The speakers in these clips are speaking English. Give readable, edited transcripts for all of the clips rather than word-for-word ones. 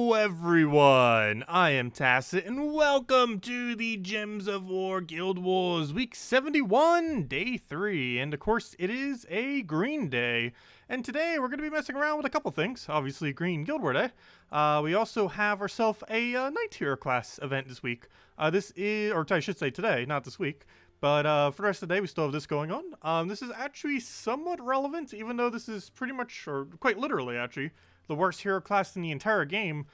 Hello everyone, I am Tacet and welcome to the Gems of War Guild Wars Week 71, Day 3, and of course it is a green day, and today we're going to be messing around with a couple things. Obviously Green Guild War Day. We also have ourselves a Knight Hero class event this week. This is, or I should say today, not this week. But for the rest of the day, we still have this going on. This is actually somewhat relevant, even though this is pretty much, or quite literally actually, the worst hero class in the entire game.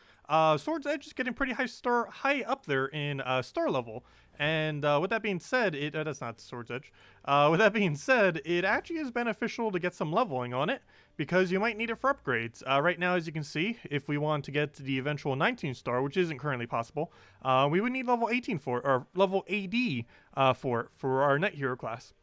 Sword's Edge is getting pretty high up there in star level. And with that being said, that's not Sword's Edge. With that being said, it actually is beneficial to get some leveling on it, because you might need it for upgrades. Right now, as you can see, if we want to get to the eventual 19 star, which isn't currently possible, we would need level 18 or level AD for our Knight Hero class.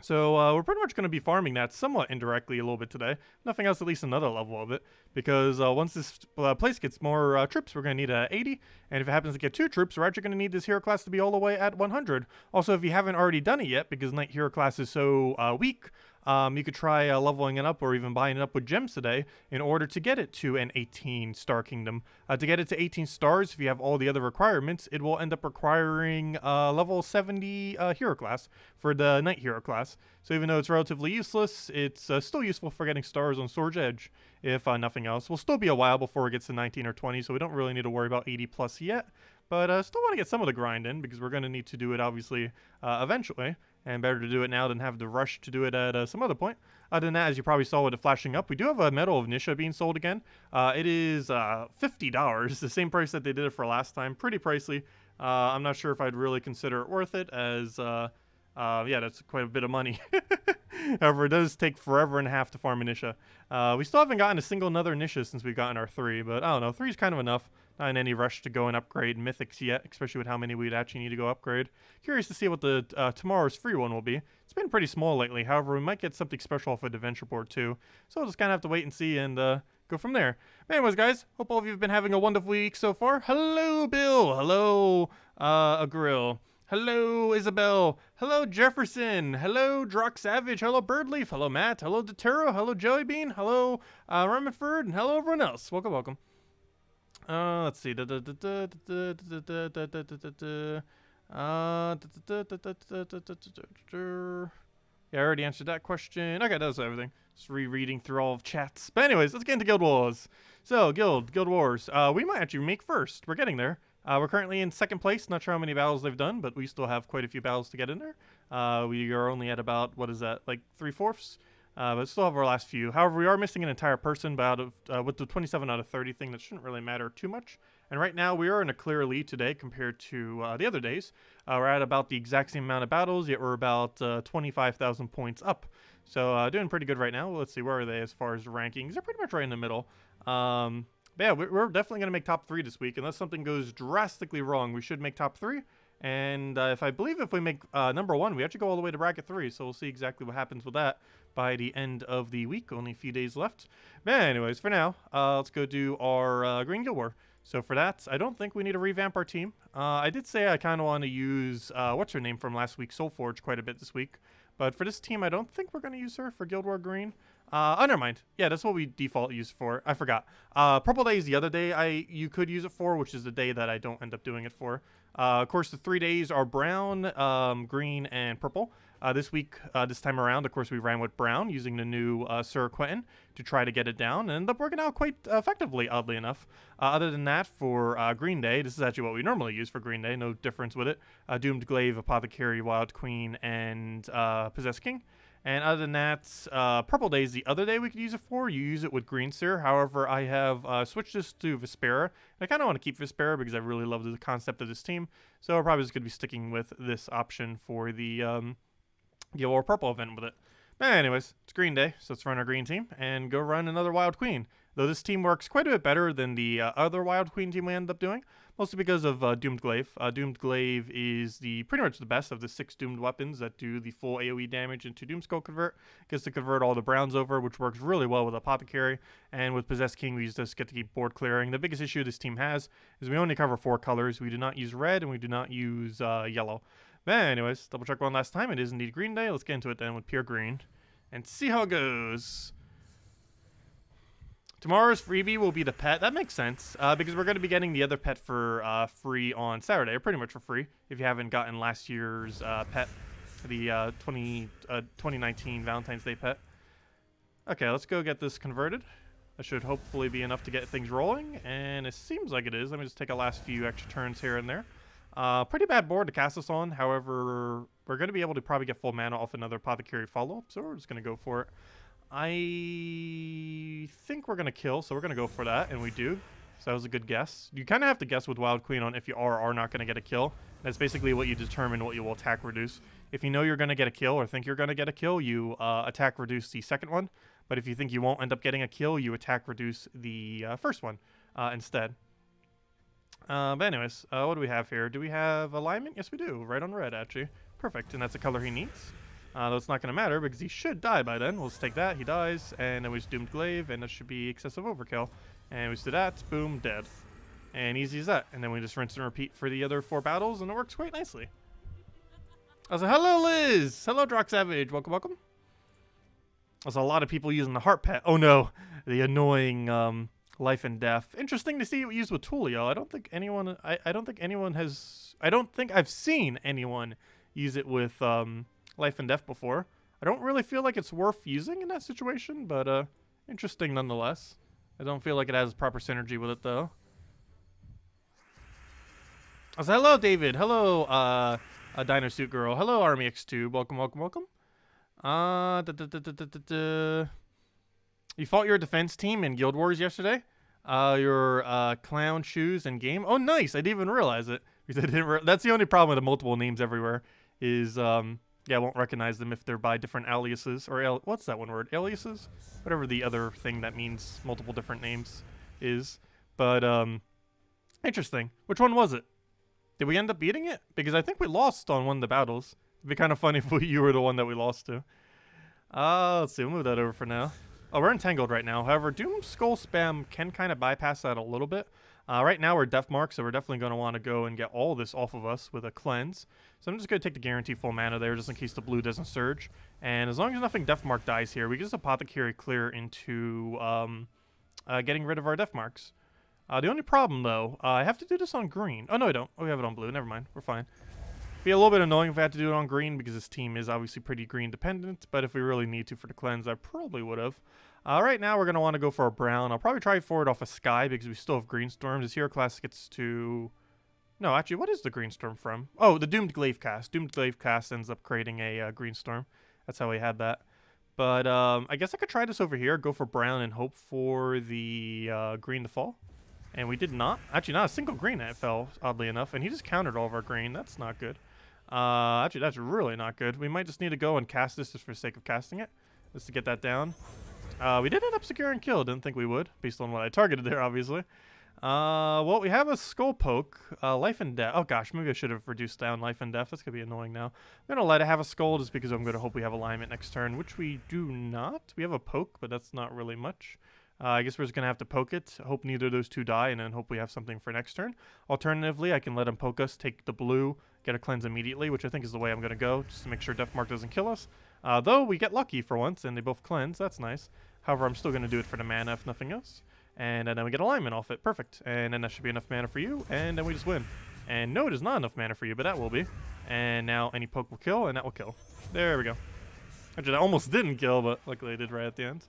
So we're pretty much going to be farming that somewhat indirectly a little bit today. Nothing else, at least another level of it. Because once this place gets more troops, we're going to need 80. And if it happens to get 2 troops, we're actually going to need this hero class to be all the way at 100. Also, if you haven't already done it yet, because Knight Hero class is so weak, you could try leveling it up or even buying it up with gems today in order to get it to an 18 star kingdom. To get it to 18 stars, if you have all the other requirements, it will end up requiring level 70 hero class for the Knight Hero class. So even though it's relatively useless, it's still useful for getting stars on Sword's Edge, if nothing else. We'll still be a while before it gets to 19 or 20, so we don't really need to worry about 80 plus yet. But still want to get some of the grind in, because we're going to need to do it, obviously, eventually. And better to do it now than have to rush to do it at some other point. Other than that, as you probably saw with it flashing up, we do have a Medal of Nisha being sold again. It is $50, the same price that they did it for last time. Pretty pricey. I'm not sure if I'd really consider it worth it, as yeah, that's quite a bit of money. However, it does take forever and a half to farm a Nisha. We still haven't gotten a single another Nisha since we've gotten our 3, but I don't know, 3 is kind of enough. Not in any rush to go and upgrade Mythics yet, especially with how many we'd actually need to go upgrade. Curious to see what the tomorrow's free one will be. It's been pretty small lately, however, we might get something special off of Adventure Board too. So we'll just kind of have to wait and see and go from there. But anyways, guys, hope all of you have been having a wonderful week so far. Hello, Bill. Hello, Agrill. Hello, Isabel. Hello, Jefferson. Hello, Drock Savage. Hello, Birdleaf. Hello, Matt. Hello, Detero. Hello, Joey Bean. Hello, Remenford. And hello, everyone else. Welcome, welcome. Let's see. Yeah, I already answered that question. Okay, that was everything. Just rereading through all of chats. But anyways, let's get into Guild Wars. So, Guild Wars. We might actually make first. We're getting there. We're currently in second place. Not sure how many battles they've done, but we still have quite a few battles to get in there. We are only at about, what is that, like 3/4? But still have our last few. However, we are missing an entire person, but out of with the 27 out of 30 thing, that shouldn't really matter too much. And right now, we are in a clear lead today compared to the other days. We're at about the exact same amount of battles, yet we're about 25,000 points up. So doing pretty good right now. Let's see, where are they as far as rankings? They're pretty much right in the middle. But yeah, we're definitely going to make top 3 this week. Unless something goes drastically wrong, we should make top 3. And if we make number 1, we actually go all the way to bracket 3. So we'll see exactly what happens with that by the end of the week. Only a few days left. But anyways, for now, let's go do our Green Guild War. So for that, I don't think we need to revamp our team. I did say I kind of want to use, what's her name from last week, Soulforge, quite a bit this week. But for this team, I don't think we're going to use her for Guild War Green. Oh, never mind. Yeah, that's what we default use for. I forgot. Purple Day is the other day you could use it for, which is the day that I don't end up doing it for. Of course, the 3 days are brown, green, and purple. This week, this time around, of course, we ran with brown using the new Sir Quentin to try to get it down, and ended up working out quite effectively, oddly enough. Other than that, for Green Day, this is actually what we normally use for Green Day, no difference with it. Doomed Glaive, Apothecary, Wild Queen, and Possessed King. And other than that, Purple Day is the other day we could use it for. You use it with Green Seer. However, I have switched this to Vespera. And I kind of want to keep Vespera because I really love the concept of this team. So we're probably just going to be sticking with this option for the Guild War Purple event with it. But anyways, it's Green Day, so let's run our green team and go run another Wild Queen. Though this team works quite a bit better than the other Wild Queen team we ended up doing, mostly because of Doomed Glaive. Doomed Glaive is pretty much the best of the 6 doomed weapons that do the full AoE damage into Doomskull Convert. Gets to convert all the browns over, which works really well with Apothecary. And with Possessed King, we just get to keep board clearing. The biggest issue this team has is we only cover 4 colors. We do not use red, and we do not use yellow. But anyways, double check one last time. It is indeed Green Day. Let's get into it then with pure green and see how it goes. Tomorrow's freebie will be the pet. That makes sense, because we're going to be getting the other pet for free on Saturday, or pretty much for free, if you haven't gotten last year's pet, the 2019 Valentine's Day pet. Okay, let's go get this converted. That should hopefully be enough to get things rolling, and it seems like it is. Let me just take a last few extra turns here and there. Pretty bad board to cast this on. However, we're going to be able to probably get full mana off another Apothecary follow-up, so we're just going to go for it. I think we're going to kill, so we're going to go for that, and we do. So that was a good guess. You kind of have to guess with Wild Queen on if you are or are not going to get a kill. That's basically what you determine what you will attack reduce. If you know you're going to get a kill or think you're going to get a kill, you attack reduce the second one. But if you think you won't end up getting a kill, you attack reduce the first one instead. But anyways, what do we have here? Do we have alignment? Yes, we do. Right on red, actually. Perfect, and that's the color he needs. Though it's not going to matter because he should die by then. We'll just take that. He dies, and then we just Doomed Glaive, and that should be excessive overkill. And we just do that. Boom, dead. And easy as that. And then we just rinse and repeat for the other 4 battles, and it works quite nicely. Also, hello, Liz! Hello, Drock Savage. Welcome, welcome. There's a lot of people using the heart pet. Oh no, the annoying life and death. Interesting to see it used with Tulio. I don't think anyone. I don't think anyone has. I don't think I've seen anyone use it with life and death before. I don't really feel like it's worth using in that situation, but interesting nonetheless. I don't feel like it has proper synergy with it though. So hello, David. Hello, Dino Suit Girl. Hello, Army X2. Welcome, welcome, welcome. You fought your defense team in Guild Wars yesterday. Your clown shoes and game. Oh, nice! I didn't even realize it because I didn't. That's the only problem with the multiple names everywhere. Is yeah, I won't recognize them if they're by different aliases or what's that one word? Aliases, whatever the other thing that means multiple different names is. But interesting. Which one was it? Did we end up beating it? Because I think we lost on one of the battles. It'd be kind of funny if you were the one that we lost to. Let's see. We'll move that over for now. Oh, we're entangled right now. However, Doom Skull Spam can kind of bypass that a little bit. Right now we're Death Mark, so we're definitely going to want to go and get all this off of us with a cleanse. So I'm just going to take the guarantee full mana there just in case the blue doesn't surge. And as long as nothing Death Mark dies here, we can just Apothecary clear into getting rid of our Death Marks. The only problem, though, I have to do this on green. Oh, no, I don't. Oh, we have it on blue. Never mind. We're fine. Be a little bit annoying if I had to do it on green because this team is obviously pretty green dependent, but if we really need to for the cleanse, I probably would have. Right now, we're going to want to go for a brown. I'll probably try for it off a sky because we still have green storms. This hero class gets to... No, actually, what is the green storm from? Oh, the Doomed Glaive cast. Doomed Glaive cast ends up creating a green storm. That's how we had that. But I guess I could try this over here, go for brown and hope for the green to fall. And we did not. Actually, not a single green that fell, oddly enough. And he just countered all of our green. That's not good. Actually, that's really not good. We might just need to go and cast this just for the sake of casting it. Just to get that down. We did end up securing kill. Didn't think we would, based on what I targeted there, obviously. Well, we have a Skull Poke. Life and Death. Oh, gosh. Maybe I should have reduced down Life and Death. That's going to be annoying now. I'm going to let it have a Skull just because I'm going to hope we have alignment next turn, which we do not. We have a Poke, but that's not really much. I guess we're just going to have to poke it, hope neither of those two die, and then hope we have something for next turn. Alternatively, I can let him poke us, take the blue, get a cleanse immediately, which I think is the way I'm going to go, just to make sure Death Mark doesn't kill us. Though we get lucky for once, and they both cleanse. That's nice. However, I'm still going to do it for the mana, if nothing else. And then we get alignment off it. Perfect. And then that should be enough mana for you, and then we just win. And no, it is not enough mana for you, but that will be. And now any poke will kill, and that will kill. There we go. Actually, that almost didn't kill, but luckily I did right at the end.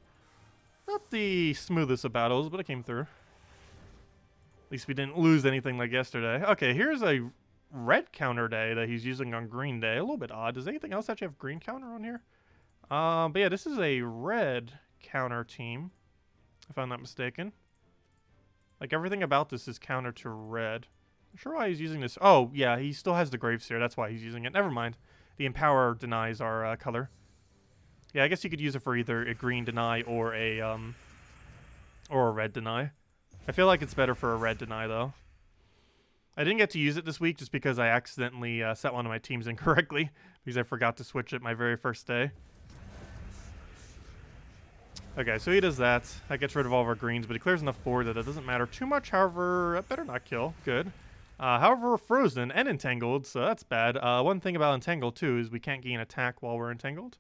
Not the smoothest of battles, but it came through. At least we didn't lose anything like yesterday. Okay, here's a red counter day that he's using on green day. A little bit odd. Does anything else actually have green counter on here? But yeah, this is a red counter team, if I'm not mistaken. Like, everything about this is counter to red. I'm sure why he's using this. Oh, yeah, he still has the Graveseer. That's why he's using it. Never mind. The Empower denies our color. Yeah, I guess you could use it for either a green deny or a red deny. I feel like it's better for a red deny, though. I didn't get to use it this week just because I accidentally set one of my teams incorrectly because I forgot to switch it my very first day. Okay, so he does that. That gets rid of all of our greens, but he clears enough board that it doesn't matter too much. However, that better not kill. Good. However, we're frozen and entangled, so that's bad. One thing about entangled, too, is we can't gain attack while we're entangled.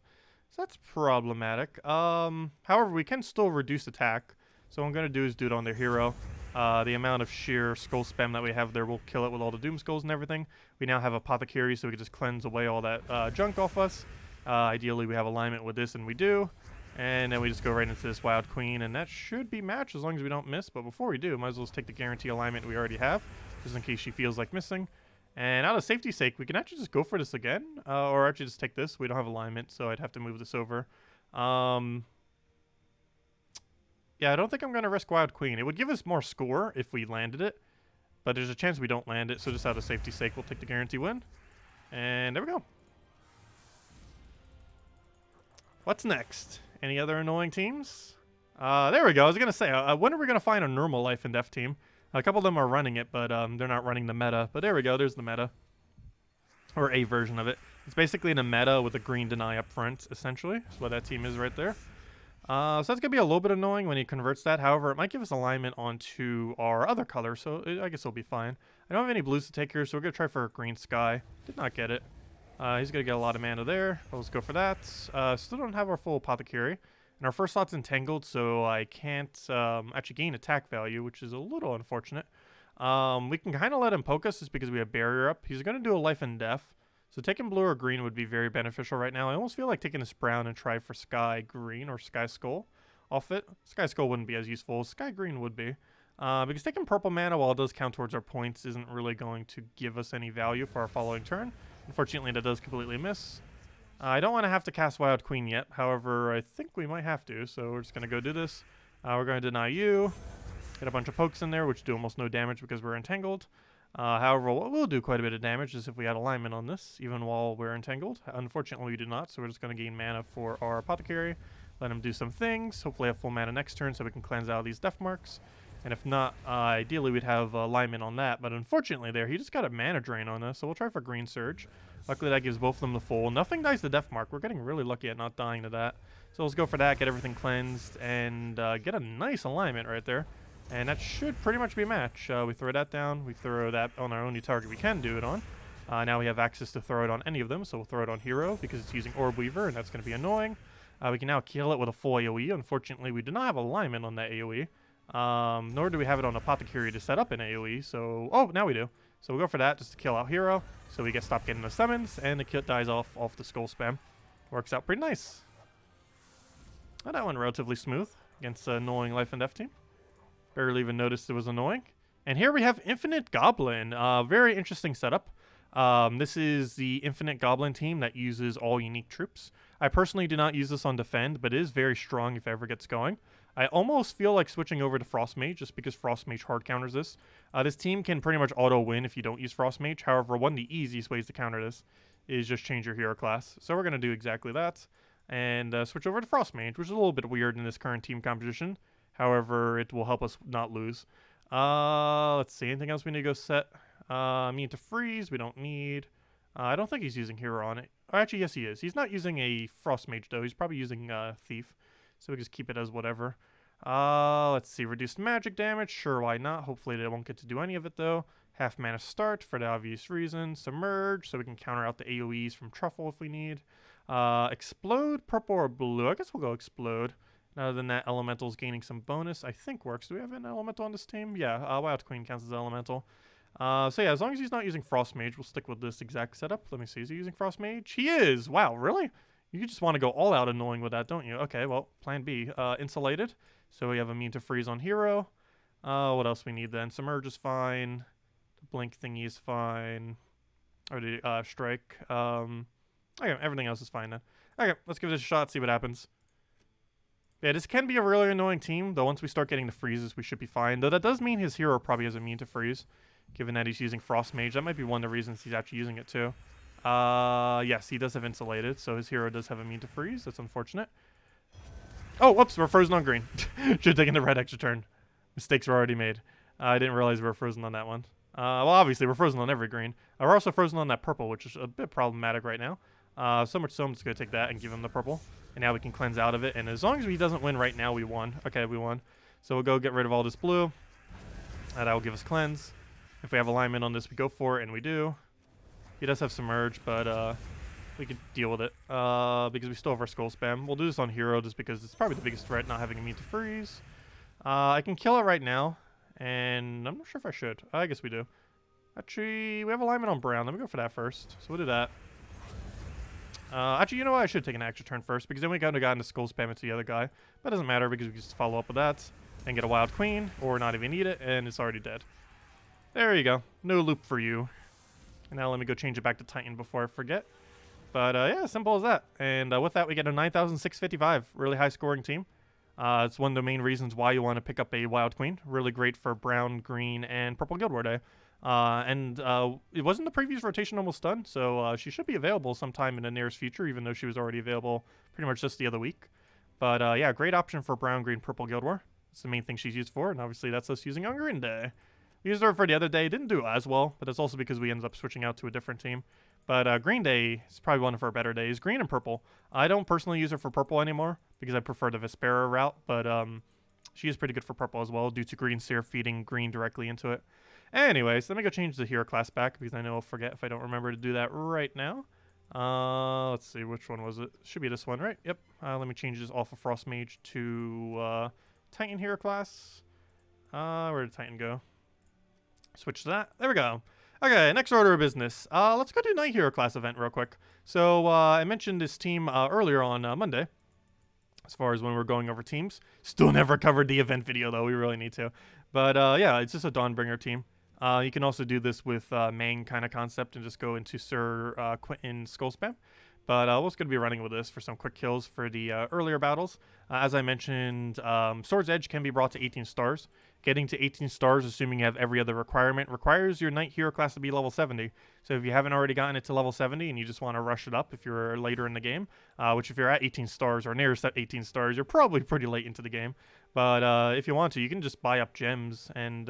So that's problematic. However, we can still reduce attack. So what I'm going to do is do it on their hero. The amount of sheer skull spam that we have there will kill it with all the doom skulls and everything. We now have apothecary, so we can just cleanse away all that junk off us. Ideally, we have alignment with this, and we do. And then we just go right into this Wild Queen, and that should be matched as long as we don't miss. But before we do, might as well just take the guarantee alignment we already have, just in case she feels like missing. And out of safety's sake, we can actually just go for this again, or actually just take this. We don't have alignment, so I'd have to move this over. Yeah, I don't think I'm going to risk Wild Queen. It would give us more score if we landed it, but there's a chance we don't land it, so just out of safety's sake, we'll take the guarantee win. And there we go. What's next? Any other annoying teams? There we go. I was going to say, when are we going to find a normal life and death team? A couple of them are running it, but they're not running the meta. But there we go. There's the meta. Or a version of it. It's basically in a meta with a green deny up front, essentially. That's what that team is right there. So that's going to be a little bit annoying when he converts that. However, it might give us alignment onto our other color, so I guess it'll be fine. I don't have any blues to take here, so we're going to try for a green sky. Did not get it. He's going to get a lot of mana there. Let's go for that. Still don't have our full apothecary. And our first slot's entangled, so I can't actually gain attack value, which is a little unfortunate. We can kind of let him poke us just because we have barrier up. He's going to do a life and death. So taking blue or green would be very beneficial right now. I almost feel like taking this brown and try for sky green or sky skull off it. Sky skull wouldn't be as useful. Sky green would be. Because taking purple mana while it does count towards our points isn't really going to give us any value for our following turn. Unfortunately, that does completely miss. I don't want to have to cast Wild Queen yet. However, I think we might have to. So we're just going to go do this. We're going to deny you. Get a bunch of pokes in there, which do almost no damage because we're entangled. However, what will do quite a bit of damage is if we had alignment on this, even while we're entangled. Unfortunately, we do not, so we're just going to gain mana for our apothecary. Let him do some things. Hopefully have full mana next turn so we can cleanse out these death marks. And if not, ideally we'd have alignment on that. But unfortunately there, he just got a mana drain on us, so we'll try for Green Surge. Luckily that gives both of them the full. Nothing dies to death mark. We're getting really lucky at not dying to that. So let's go for that, get everything cleansed, and get a nice alignment right there. And that should pretty much be a match. We throw that down. We throw that on our only target we can do it on. Now we have access to throw it on any of them, so we'll throw it on Hero because it's using Orb Weaver, and that's going to be annoying. We can now kill it with a full AoE. Unfortunately, we do not have alignment on that AoE. Nor do we have it on Apothecary to set up an AoE, so... Oh, now we do. So we'll go for that just to kill out Hero, so we stop getting the summons, and the kill dies off the skull spam. Works out pretty nice. Well, that went relatively smooth against an annoying Life and Death team. Barely even noticed it was annoying. And here we have Infinite Goblin. Very interesting setup. This is the Infinite Goblin team that uses all unique troops. I personally do not use this on Defend, but it is very strong if it ever gets going. I almost feel like switching over to Frost Mage just because Frost Mage hard counters this. This team can pretty much auto-win if you don't use Frost Mage. However, one of the easiest ways to counter this is just change your hero class. So we're going to do exactly that and switch over to Frost Mage, which is a little bit weird in this current team composition. However, it will help us not lose. Let's see. Anything else we need to go set? Immune to freeze. We don't need. I don't think he's using hero on it. Oh, actually, yes, he is. He's not using a Frost Mage, though. He's probably using Thief. So we just keep it as whatever. Let's see. Reduced magic damage. Sure, why not? Hopefully they won't get to do any of it, though. Half mana start for the obvious reason. Submerge, so we can counter out the AoEs from Truffle if we need. Explode, purple or blue. I guess we'll go Explode. Other than that, Elemental's gaining some bonus, I think works. Do we have an Elemental on this team? Yeah, Wild Queen counts as Elemental. So yeah, as long as he's not using Frost Mage, we'll stick with this exact setup. Let me see, is he using Frost Mage? He is! Wow, really? You just want to go all out annoying with that, don't you? Okay, well, plan B. Insulated. So we have Immune to Freeze on Hero. What else we need then? Submerge is fine. The Blink thingy is fine. Or the Strike. Okay, everything else is fine then. Okay, let's give this a shot, see what happens. Yeah, this can be a really annoying team, though once we start getting the freezes, we should be fine. Though that does mean his hero probably has immune to freeze, given that he's using Frost Mage. That might be one of the reasons he's actually using it, too. Yes, he does have Insulated, so his hero does have immune to freeze. That's unfortunate. Oh, whoops, we're frozen on green. Should have taken the red extra turn. Mistakes were already made. I didn't realize we were frozen on that one. Well, obviously, we're frozen on every green. We're also frozen on that purple, which is a bit problematic right now. So much so I'm just going to take that and give him the purple. And now we can cleanse out of it. And as long as he doesn't win right now, we won. Okay, we won. So we'll go get rid of all this blue. That will give us cleanse. If we have alignment on this, we go for it, and we do. He does have Submerge, but we can deal with it. Because we still have our Skull Spam. We'll do this on Hero just because it's probably the biggest threat, not having immune to freeze. I can kill it right now, and I'm not sure if I should. I guess we do. Actually, we have alignment on Brown. Let me go for that first. So we'll do that. Actually, you know what? I should take an extra turn first, because then we kind of got into skull spam into the other guy. But it doesn't matter, because we can just follow up with that and get a wild queen, or not even need it, and it's already dead. There you go. No loop for you. And now let me go change it back to Titan before I forget. But yeah, simple as that. And with that, we get a 9,655. Really high scoring team. It's one of the main reasons why you want to pick up a Wild Queen. Really great for Brown, Green, and Purple Guild War Day. It wasn't the previous rotation almost done, so she should be available sometime in the nearest future, even though she was already available pretty much just the other week. But yeah, great option for Brown, Green, Purple Guild War. It's the main thing she's used for, and obviously that's us using on Green Day. We used her for the other day. Didn't do as well, but that's also because we ended up switching out to a different team. But Green Day is probably one of our better days. Green and Purple. I don't personally use her for Purple anymore because I prefer the Vespera route, but she is pretty good for Purple as well due to Green Seer feeding Green directly into it. Anyways, let me go change the hero class back because I know I'll forget if I don't remember to do that right now. Let's see, which one was it? Should be this one, right? Yep. Let me change this off of Frost Mage to Titan hero class. Where did Titan go? Switch to that. There we go. Okay, next order of business. Let's go do Night Hero class event real quick. So I mentioned this team earlier on Monday, as far as when we're going over teams. Still never covered the event video though. We really need to. But yeah, it's just a Dawnbringer team. You can also do this with Mang kind of concept and just go into Sir Quentin Skull Spam. But we're just going to be running with this for some quick kills for the earlier battles. As I mentioned, Sword's Edge can be brought to 18 stars. Getting to 18 stars, assuming you have every other requirement, requires your Night Hero class to be level 70. So if you haven't already gotten it to level 70 and you just want to rush it up if you're later in the game, which if you're at 18 stars or nearest at 18 stars, you're probably pretty late into the game. But if you want to, you can just buy up gems and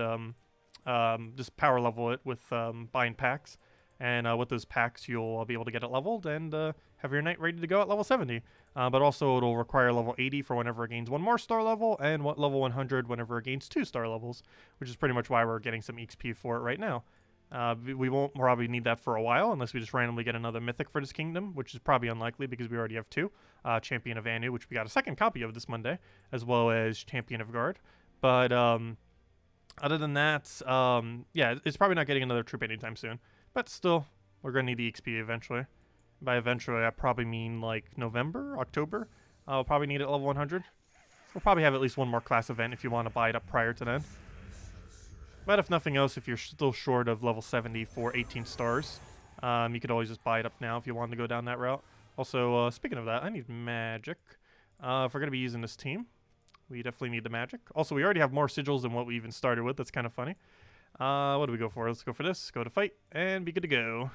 just power level it with buying packs. And with those packs, you'll be able to get it leveled and have your knight ready to go at level 70. But also, it'll require level 80 for whenever it gains one more star level, and level 100 whenever it gains 2 star levels, which is pretty much why we're getting some XP for it right now. We won't probably need that for a while, unless we just randomly get another mythic for this kingdom, which is probably unlikely because we already have 2. Champion of Anu, which we got a second copy of this Monday, as well as Champion of Guard. But other than that, yeah, it's probably not getting another troop anytime soon. But still, we're going to need the XP eventually. By eventually, I probably mean like November, October. I'll probably need it at level 100. We'll probably have at least one more class event if you want to buy it up prior to then. But if nothing else, if you're still short of level 70 for 18 stars, you could always just buy it up now if you want to go down that route. Also, speaking of that, I need magic. If we're going to be using this team, we definitely need the magic. Also, we already have more sigils than what we even started with. That's kind of funny. What do we go for? Let's go for this. Go to fight and be good to go.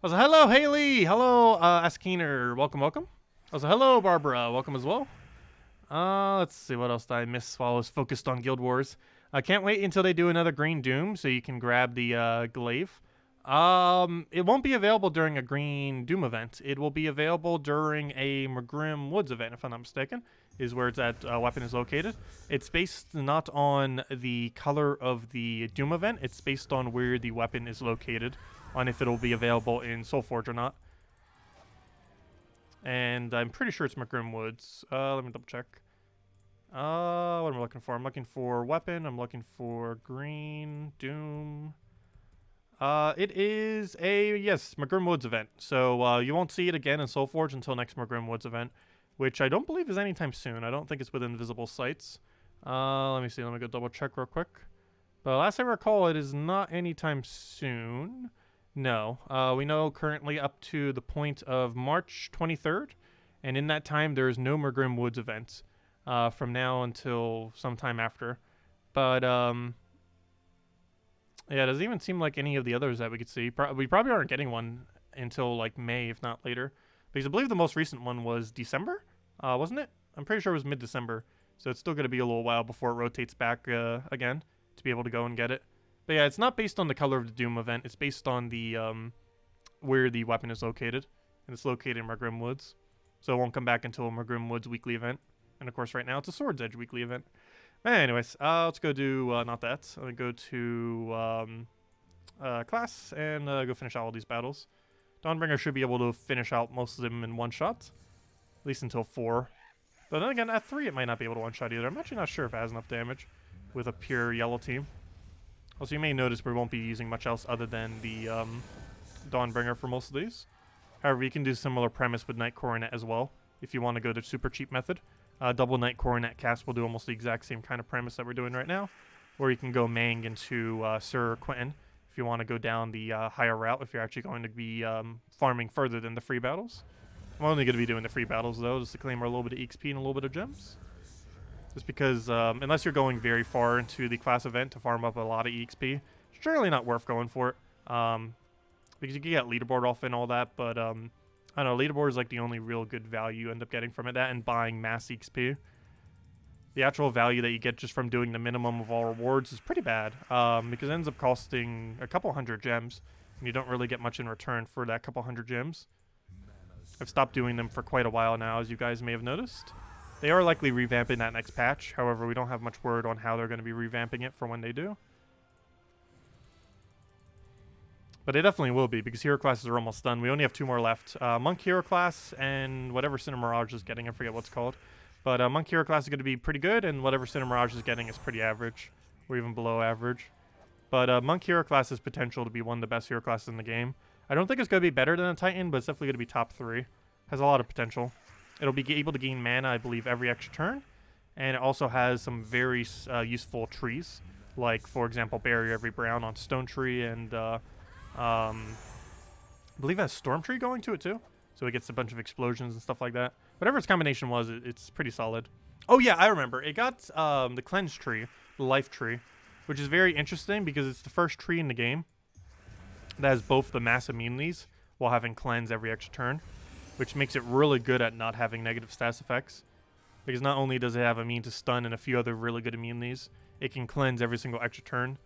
Also, hello, Haley. Hello, Askeener. Welcome, welcome. Also, hello, Barbara. Welcome as well. Let's see. What else did I miss while I was focused on Guild Wars? I can't wait until they do another Green Doom so you can grab the glaive. It won't be available during a Green Doom event. It will be available during a Magrim Woods event, if I'm not mistaken, is where that weapon is located. It's based not on the color of the Doom event. It's based on where the weapon is located, on if it'll be available in Soulforge or not. And I'm pretty sure it's Magrim Woods. Let me double check. What am I looking for? I'm looking for weapon. I'm looking for Green Doom. It is a, yes, Magrim Woods event. So you won't see it again in Soulforge until next Magrim Woods event, which I don't believe is anytime soon. I don't think it's within visible sights. Let me see. Let me go double check real quick. But last I recall, it is not anytime soon. No. We know currently up to the point of March 23rd. And in that time, there is no Magrim Woods events from now until sometime after. But, yeah, it doesn't even seem like any of the others that we could see. We probably aren't getting one until, like, May, if not later. Because I believe the most recent one was December, wasn't it? I'm pretty sure it was mid-December. So it's still going to be a little while before it rotates back again to be able to go and get it. But yeah, it's not based on the color of the Doom event. It's based on the where the weapon is located. And it's located in Magrim Woods. So it won't come back until a Magrim Woods weekly event. And of course, right now, it's a Sword's Edge weekly event. Anyways, let's go do, not that. Let me go to class and go finish out all these battles. Dawnbringer should be able to finish out most of them in one shot. At least until 4. But then again, at 3 it might not be able to one-shot either. I'm actually not sure if it has enough damage with a pure yellow team. Also, you may notice we won't be using much else other than the Dawnbringer for most of these. However, you can do similar premise with Knight Coronet as well, if you want to go the super cheap method. Double Knight Coronet cast will do almost the exact same kind of premise that we're doing right now, or you can go Mang into Sir Quentin if you want to go down the higher route, if you're actually going to be farming further than the free battles. I'm only going to be doing the free battles, though, just to claim a little bit of XP and a little bit of gems. Just because, unless you're going very far into the class event to farm up a lot of EXP, it's generally not worth going for it. Because you can get leaderboard off and all that, but, I don't know, leaderboard is like the only real good value you end up getting from it, that and buying mass XP. The actual value that you get just from doing the minimum of all rewards is pretty bad, because it ends up costing a couple hundred gems, and you don't really get much in return for that couple hundred gems. I've stopped doing them for quite a while now, as you guys may have noticed. They are likely revamping that next patch. However, we don't have much word on how they're going to be revamping it for when they do. But they definitely will be, because hero classes are almost done. We only have 2 more left. Monk hero class and whatever Cinder Mirage is getting. I forget what it's called. But Monk hero class is going to be pretty good, and whatever Cinder Mirage is getting is pretty average, or even below average. But Monk hero class has potential to be one of the best hero classes in the game. I don't think it's going to be better than a Titan, but it's definitely going to be top 3. Has a lot of potential. It'll be able to gain mana, I believe, every extra turn. And it also has some very useful trees. Like, for example, Barrier Every Brown on Stone Tree. And I believe it has Storm Tree going to it, too. So it gets a bunch of explosions and stuff like that. Whatever its combination was, it's pretty solid. Oh, yeah, I remember. It got the Cleanse Tree, the Life Tree. Which is very interesting because it's the first tree in the game that has both the mass immunities while having cleanse every extra turn, which makes it really good at not having negative stats effects. Because not only does it have immune to stun and a few other really good immunities, it can cleanse every single extra turn.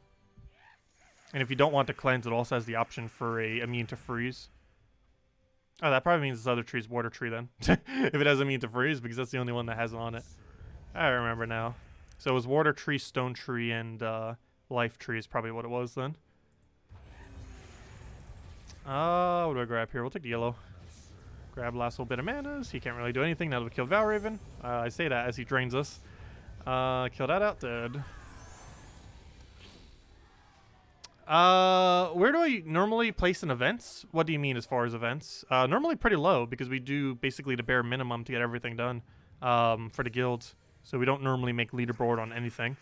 And if you don't want to cleanse, it also has the option for a immune to freeze. Oh, that probably means this other tree is water tree then. If it has immune to freeze, because that's the only one that has it on it. I remember now. So it was water tree, stone tree, and life tree is probably what it was then. What do I grab here? We'll take the yellow. Grab last little bit of manas. He can't really do anything now that we killed Valraven. I say that as he drains us. Kill that out, dead. Where do I normally place in events? What do you mean as far as events? Normally pretty low, because we do basically the bare minimum to get everything done for the guilds. So we don't normally make leaderboard on anything.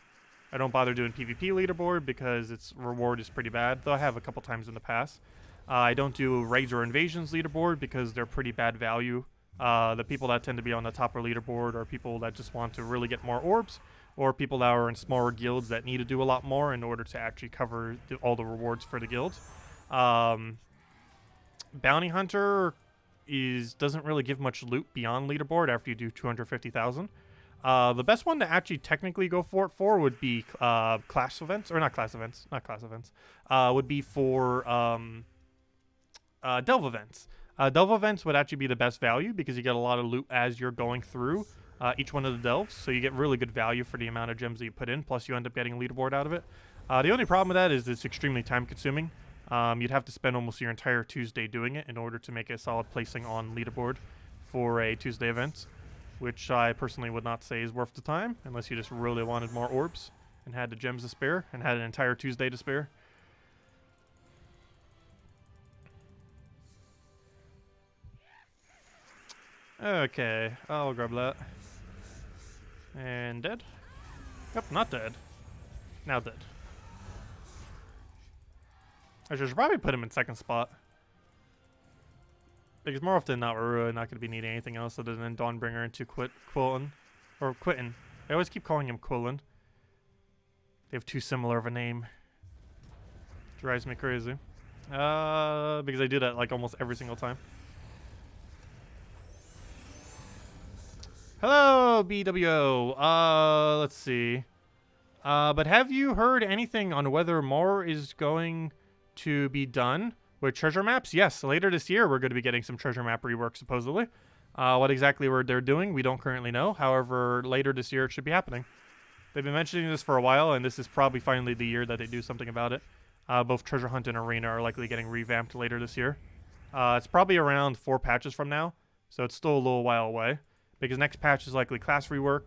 I don't bother doing PvP leaderboard because its reward is pretty bad, though I have a couple times in the past. I don't do raids or invasions leaderboard because they're pretty bad value. The people that tend to be on the topper leaderboard are people that just want to really get more orbs, or people that are in smaller guilds that need to do a lot more in order to actually cover all the rewards for the guild. Bounty Hunter doesn't really give much loot beyond leaderboard after you do 250,000. The best one to actually technically go for would be class events, or not class events, would be for delve events. Delve events would actually be the best value because you get a lot of loot as you're going through each one of the delves, so you get really good value for the amount of gems that you put in, plus you end up getting a leaderboard out of it. The only problem with that is it's extremely time consuming. You'd have to spend almost your entire Tuesday doing it in order to make a solid placing on leaderboard for a Tuesday event, which I personally would not say is worth the time unless you just really wanted more orbs and had the gems to spare and had an entire Tuesday to spare. Okay, I'll grab that. And dead? Yep, not dead. Now dead. I should probably put him in second spot. Because more often than not, we're really not going to be needing anything else other than Dawnbringer into Quillen. Or Quitten. I always keep calling him Quillen. They have too similar of a name. Drives me crazy. Because I do that like almost every single time. Hello, BWO. Let's see. But have you heard anything on whether more is going to be done with treasure maps? Yes, later this year we're going to be getting some treasure map rework, supposedly. What exactly they're doing, we don't currently know. However, later this year it should be happening. They've been mentioning this for a while, and this is probably finally the year that they do something about it. Both Treasure Hunt and Arena are likely getting revamped later this year. It's probably around 4 patches from now, so it's still a little while away. because next patch is likely class rework.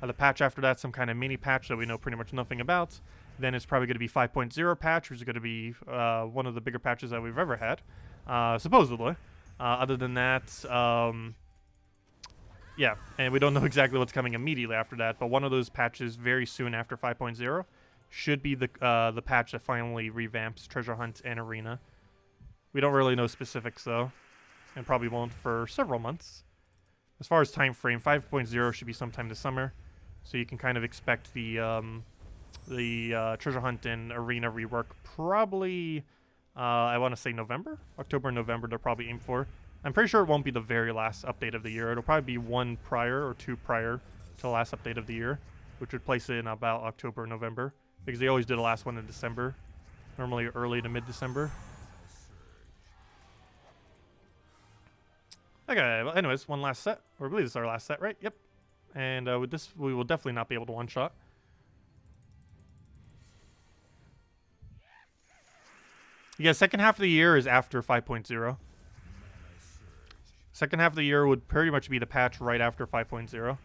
The patch after that, some kind of mini patch that we know pretty much nothing about. Then it's probably going to be 5.0 patch, which is going to be one of the bigger patches that we've ever had, supposedly. Other than that, yeah, and we don't know exactly what's coming immediately after that, but one of those patches very soon after 5.0 should be the patch that finally revamps Treasure Hunt and Arena. We don't really know specifics, though, and probably won't for several months. As far as time frame, 5.0 should be sometime this summer, so you can kind of expect the Treasure Hunt and Arena rework probably, I want to say November? October and November they'll probably aim for. I'm pretty sure it won't be the very last update of the year. It'll probably be one prior or two prior to the last update of the year, which would place it in about October or November, because they always do the last one in December, normally early to mid-December. Okay, well, anyways, one last set. Or I believe this is our last set, right? Yep. And with this, we will definitely not be able to one-shot. Yeah, second half of the year is after 5.0. Second half of the year would pretty much be the patch right after 5.0.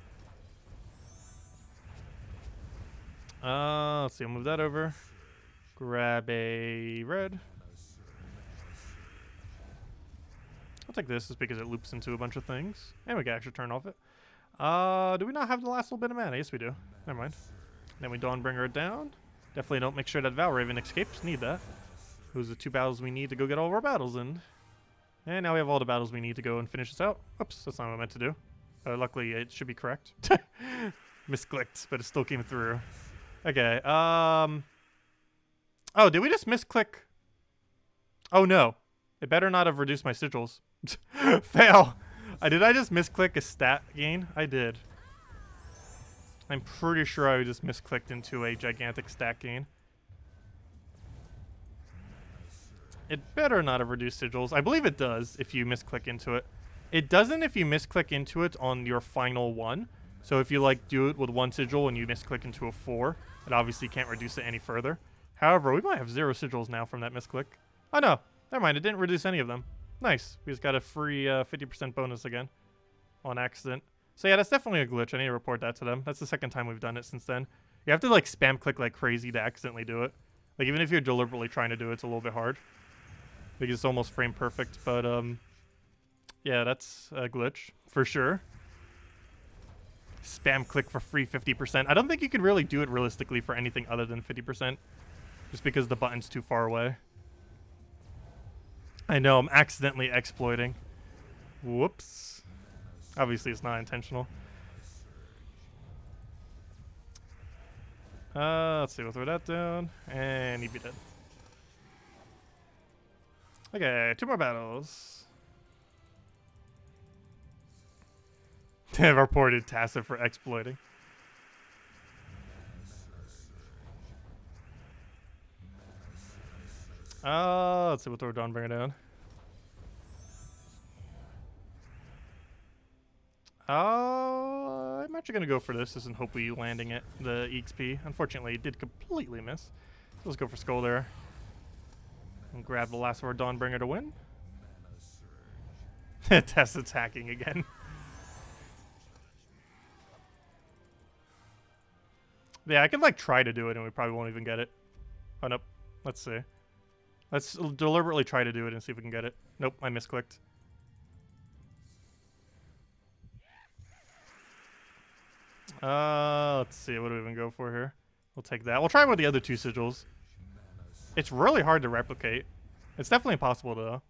Let's see, I'll move that over. Grab a red. I'll take this just because it loops into a bunch of things. And we can actually turn off it. Do we not have the last little bit of mana? Yes, we do. Never mind. Then we Dawnbringer it down. Definitely don't make sure that Valraven escapes. Need that. Those are the 2 battles we need to go get all of our battles in. And now we have all the battles we need to go and finish this out. Oops, that's not what I meant to do. Luckily, it should be correct. Misclicked, but it still came through. Okay, oh, did we just misclick? Oh, no. It better not have reduced my sigils. Fail. Did I just misclick a stat gain? I did. I'm pretty sure I just misclicked into a gigantic stat gain. It better not have reduced sigils. I believe it does if you misclick into it. It doesn't if you misclick into it on your final one. So if you like do it with 1 sigil and you misclick into a 4, it obviously can't reduce it any further. However, we might have 0 sigils now from that misclick. Oh no, never mind. It didn't reduce any of them. Nice. We just got a free 50% bonus again on accident. So yeah, that's definitely a glitch. I need to report that to them. That's the second time we've done it since then. You have to like spam click like crazy to accidentally do it. Like even if you're deliberately trying to do it, it's a little bit hard. Because it's almost frame perfect, but yeah, that's a glitch for sure. Spam click for free 50%. I don't think you can really do it realistically for anything other than 50%, just because the button's too far away. I know, I'm accidentally exploiting. Whoops. Obviously, it's not intentional. Let's see, we'll throw that down, and he'd be dead. Okay, 2 more battles. They have reported Tacet for exploiting. Let's see, we'll throw Dawnbringer down. I'm actually going to go for this and hope we landing it, the EXP. Unfortunately, it did completely miss. So let's go for Skull there. And grab the last of our Dawnbringer to win. Tacet's hacking again. Yeah, I can like try to do it and we probably won't even get it. Oh, nope. Let's see. Let's deliberately try to do it and see if we can get it. Nope, I misclicked. Let's see. What do we even go for here? We'll take that. We'll try with the other 2 sigils. It's really hard to replicate. It's definitely possible, though.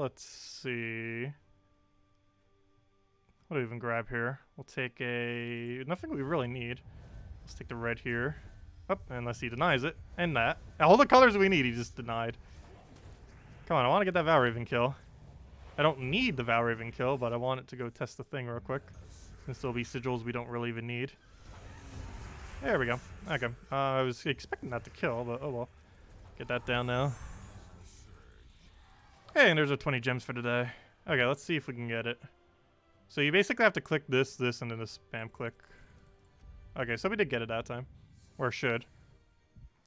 Let's see. What do we even grab here? We'll take a... Nothing we really need. Let's take the red here. Oh, unless he denies it. And that. All the colors we need, he just denied. Come on, I want to get that Valraven kill. I don't need the Valraven kill, but I want it to go test the thing real quick. This will be sigils we don't really even need. There we go. Okay. I was expecting that to kill, but oh well. Get that down now. Hey, and there's our 20 gems for today. Okay, let's see if we can get it. So you basically have to click this, and then the spam click. Okay, so we did get it that time. Or should.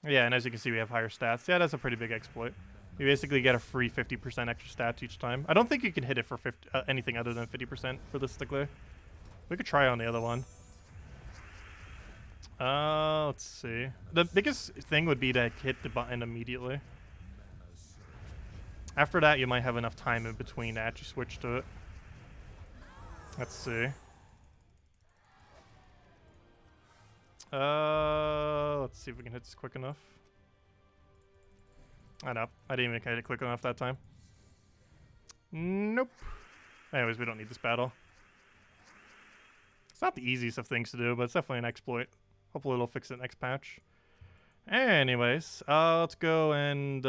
Yeah, and as you can see, we have higher stats. Yeah, that's a pretty big exploit. You basically get a free 50% extra stats each time. I don't think you can hit it for anything other than 50% for this stickler. We could try on the other one. Let's see. The biggest thing would be to hit the button immediately. After that, you might have enough time in between to actually switch to it. Let's see. Let's see if we can hit this quick enough. I know. I didn't even hit it quick enough that time. Nope. Anyways, we don't need this battle. It's not the easiest of things to do, but it's definitely an exploit. Hopefully it'll fix it next patch. Anyways, let's go and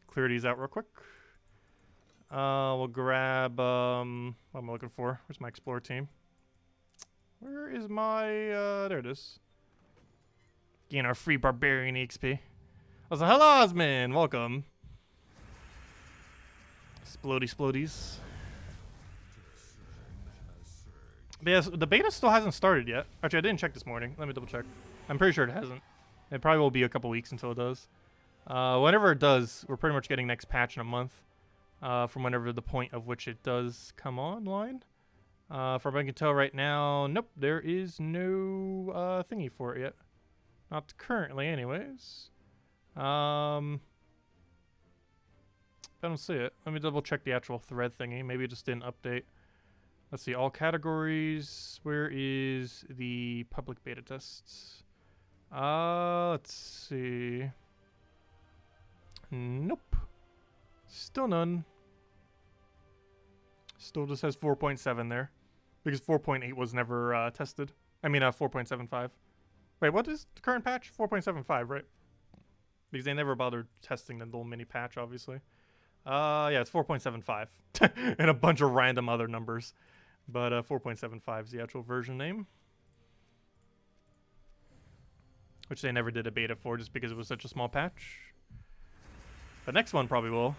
clear these out real quick. We'll grab, what am I looking for? Where's my Explorer team? Where is my, there it is. Gain our free Barbarian EXP. I was like, hello, Osman, welcome. Splody splodies. But yes, the beta still hasn't started yet. Actually, I didn't check this morning. Let me double check. I'm pretty sure it hasn't. It probably will be a couple weeks until it does. Whenever it does, we're pretty much getting next patch in a month. From whenever the point of which it does come online. From what I can tell right now, nope, there is no thingy for it yet. Not currently, anyways. I don't see it. Let me double check the actual thread thingy. Maybe it just didn't update. Let's see, all categories. Where is the public beta tests? Let's see. Nope. Still none. Still just says 4.7 there. Because 4.8 was never tested. I mean, 4.75. Wait, what is the current patch? 4.75, right? Because they never bothered testing the little mini patch, obviously. Yeah, it's 4.75. And a bunch of random other numbers. But 4.75 is the actual version name. Which they never did a beta for just because it was such a small patch. The next one probably will.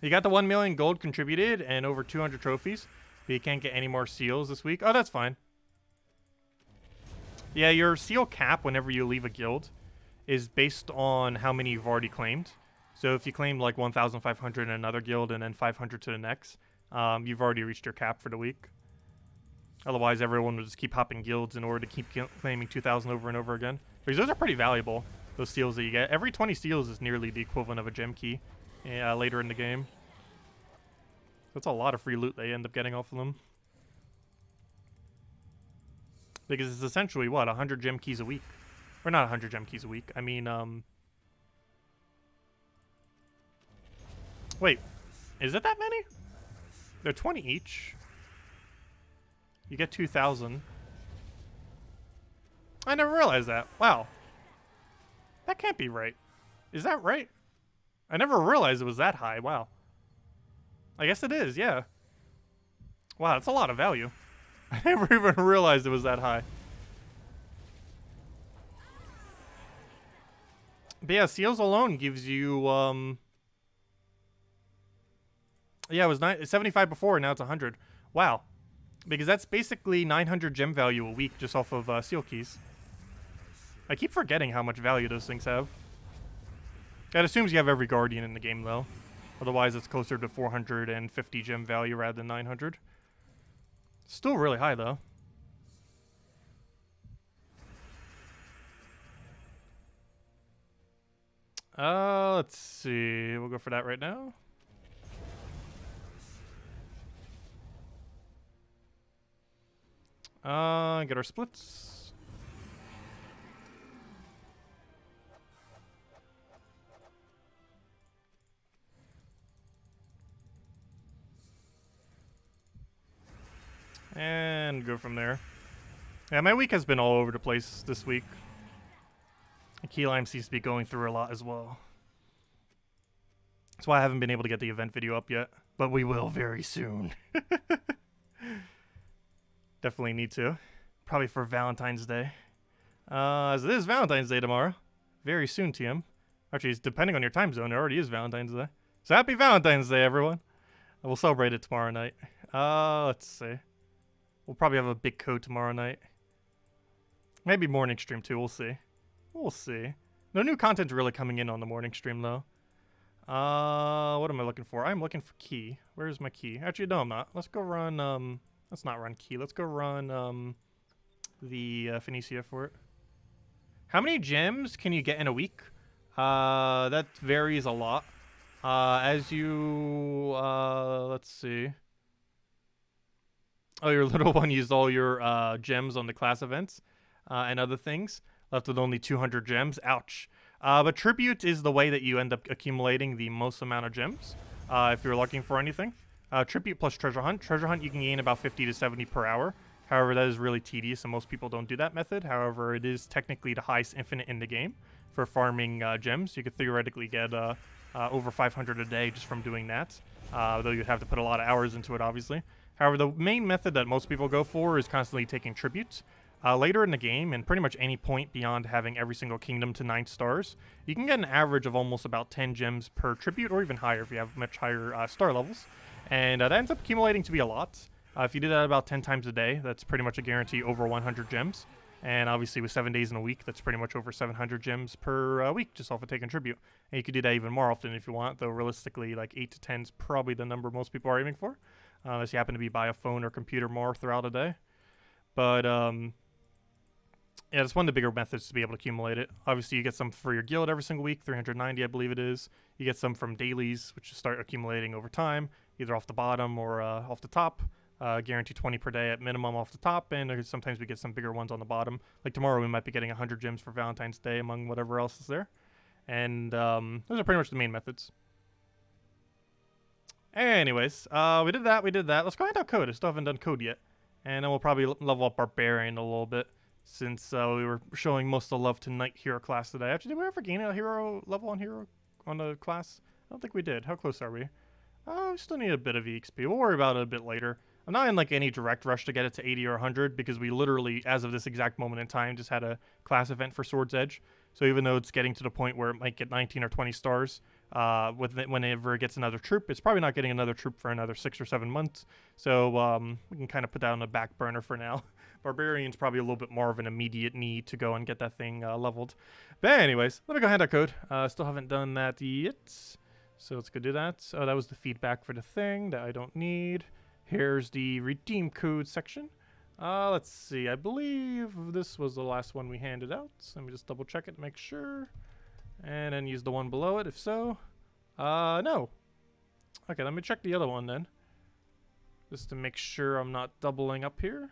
You got the 1 million gold contributed and over 200 trophies. But you can't get any more seals this week. Oh, that's fine. Yeah, your seal cap whenever you leave a guild is based on how many you've already claimed. So if you claim like 1,500 in another guild and then 500 to the next, you've already reached your cap for the week. Otherwise, everyone will just keep hopping guilds in order to keep claiming 2,000 over and over again. Because those are pretty valuable, those seals that you get. Every 20 seals is nearly the equivalent of a gem key later in the game. That's a lot of free loot they end up getting off of them. Because it's essentially, what, 100 gem keys a week? Or not 100 gem keys a week. I mean, wait, is it that many? They're 20 each. You get 2,000. I never realized that. Wow. That can't be right. Is that right? I never realized it was that high. Wow. I guess it is, yeah. Wow, that's a lot of value. I never even realized it was that high. But yeah, seals alone gives you, yeah, it was 75 before, and now it's 100. Wow. Because that's basically 900 gem value a week just off of seal keys. I keep forgetting how much value those things have. That assumes you have every guardian in the game, though. Otherwise, it's closer to 450 gem value rather than 900. Still really high, though. Let's see. We'll go for that right now. Get our splits. And go from there. Yeah, my week has been all over the place this week. Key Lime seems to be going through a lot as well. That's why I haven't been able to get the event video up yet. But we will very soon. Definitely need to. Probably for Valentine's Day. As it is Valentine's Day tomorrow. Very soon, TM. Actually, it's depending on your time zone, it already is Valentine's Day. So happy Valentine's Day, everyone. We'll celebrate it tomorrow night. Let's see. We'll probably have a big code tomorrow night. Maybe morning stream too, we'll see. We'll see. No new content really coming in on the morning stream though. What am I looking for? I'm looking for key. Where's my key? Actually, no, I'm not. Let's go run, let's not run key. Let's go run, the Phoenicia for it. How many gems can you get in a week? That varies a lot. As you, let's see. Oh, your little one used all your gems on the class events and other things. Left with only 200 gems. Ouch. But Tribute is the way that you end up accumulating the most amount of gems if you're looking for anything. Tribute plus Treasure Hunt. Treasure Hunt you can gain about 50 to 70 per hour. However, that is really tedious and most people don't do that method. However, it is technically the highest infinite in the game for farming gems. You could theoretically get over 500 a day just from doing that, though you'd have to put a lot of hours into it, obviously. However, the main method that most people go for is constantly taking tributes. Later in the game, and pretty much any point beyond having every single kingdom to 9 stars, you can get an average of almost about 10 gems per tribute, or even higher if you have much higher star levels. And that ends up accumulating to be a lot. If you do that about 10 times a day, that's pretty much a guarantee over 100 gems. And obviously with 7 days in a week, that's pretty much over 700 gems per week just off of taking tribute. And you could do that even more often if you want, though realistically like 8 to 10 is probably the number most people are aiming for. Unless you happen to be by a phone or computer more throughout a day. But yeah, it's one of the bigger methods to be able to accumulate it. Obviously, you get some for your guild every single week, 390 I believe it is. You get some from dailies, which you start accumulating over time, either off the bottom or off the top. Guarantee 20 per day at minimum off the top, and sometimes we get some bigger ones on the bottom. Like tomorrow we might be getting 100 gems for Valentine's Day among whatever else is there. And those are pretty much the main methods. Anyways, we did that. Let's go hand out code. I still haven't done code yet. And then we'll probably level up Barbarian a little bit, since we were showing most of the love to Knight Hero class today. Actually, did we ever gain a hero level on hero on the class? I don't think we did. How close are we? We still need a bit of EXP. We'll worry about it a bit later. I'm not in like any direct rush to get it to 80 or 100 because we literally, as of this exact moment in time, just had a class event for Sword's Edge. So even though it's getting to the point where it might get 19 or 20 stars, whenever it gets another troop, it's probably not getting another troop for another 6 or 7 months. So we can kind of put that on the back burner for now. Barbarian's probably a little bit more of an immediate need to go and get that thing leveled. But anyways, let me go hand out code. Still haven't done that yet. So let's go do that. Oh, that was the feedback for the thing that I don't need. Here's the redeem code section. Let's see. I believe this was the last one we handed out. Let me just double check it to make sure. And then use the one below it if so. No. Okay, let me check the other one then. Just to make sure I'm not doubling up here.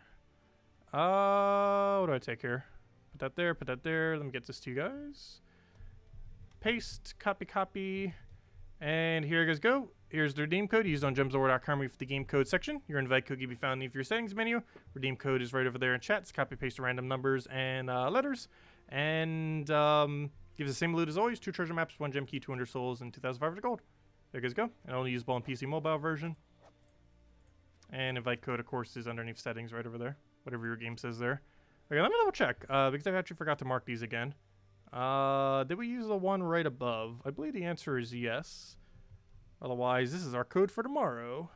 What do I take here? Put that there, put that there. Let me get this to you guys. Paste, copy. And here you guys go. Here's the redeem code used on gemsofwar.com with the game code section. Your invite code can be found in your settings menu. Redeem code is right over there in chat. Just copy paste the random numbers and letters. And gives the same loot as always. 2 treasure maps, 1 gem key, 200 souls, and 2,500 gold. There you guys go. And only usable on PC mobile version. And invite code, of course, is underneath settings right over there. Whatever your game says there. Okay, let me double check. Because I actually forgot to mark these again. Did we use the one right above? I believe the answer is yes. Otherwise, this is our code for tomorrow.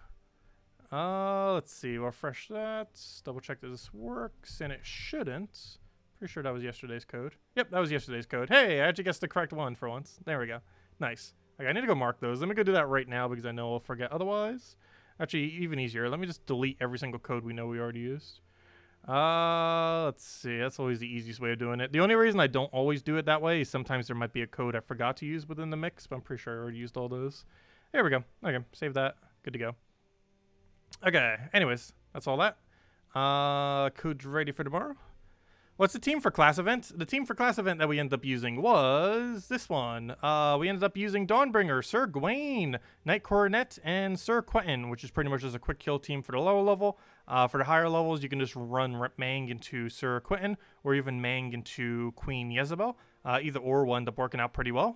Let's see. We'll refresh that. Double check that this works, and it shouldn't. Pretty sure that was yesterday's code. Yep, that was yesterday's code. Hey, I actually guessed the correct one for once. There we go. Nice. Okay, I need to go mark those. Let me go do that right now because I know I'll forget otherwise. Actually, even easier. Let me just delete every single code we know we already used. Let's see. That's always the easiest way of doing it. The only reason I don't always do it that way is sometimes there might be a code I forgot to use within the mix, but I'm pretty sure I already used all those. There we go. Okay, save that. Good to go. Okay, anyways, that's all that. Code's ready for tomorrow. What's the team for class event? The team for class event that we ended up using was this one. We ended up using Dawnbringer, Sir Gawain, Knight Coronet, and Sir Quentin, which is pretty much just a quick kill team for the lower level. For the higher levels, you can just run Mang into Sir Quentin, or even Mang into Queen Jezebel. Either or will end up working out pretty well.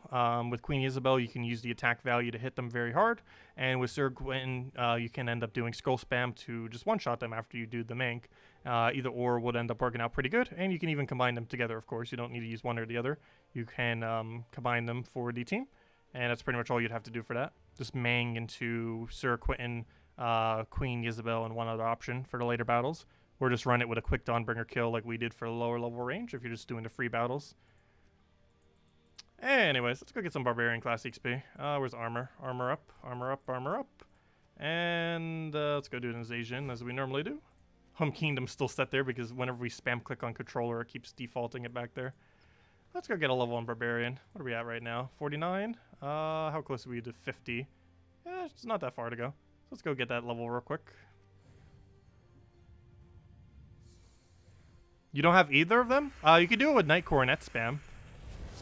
With Queen Jezebel, you can use the attack value to hit them very hard. And with Sir Quentin, you can end up doing scroll spam to just one-shot them after you do the Mank. Either or would end up working out pretty good. And you can even combine them together, of course. You don't need to use one or the other. You can combine them for the team. And that's pretty much all you'd have to do for that. just Mang into Sir Quentin, Queen Isabel, and one other option for the later battles. Or just run it with a quick Dawnbringer kill like we did for the lower level range if you're just doing the free battles. Anyways, let's go get some Barbarian class XP. Where's armor? Armor up, armor up, armor up. And let's go do an invasion as we normally do. Home Kingdom's still set there because whenever we spam click on controller, it keeps defaulting it back there. Let's go get a level 1 Barbarian. What are we at right now? 49? How close are we to 50? Yeah, it's not that far to go. So let's go get that level real quick. You don't have either of them? You could do it with Knight Coronet spam.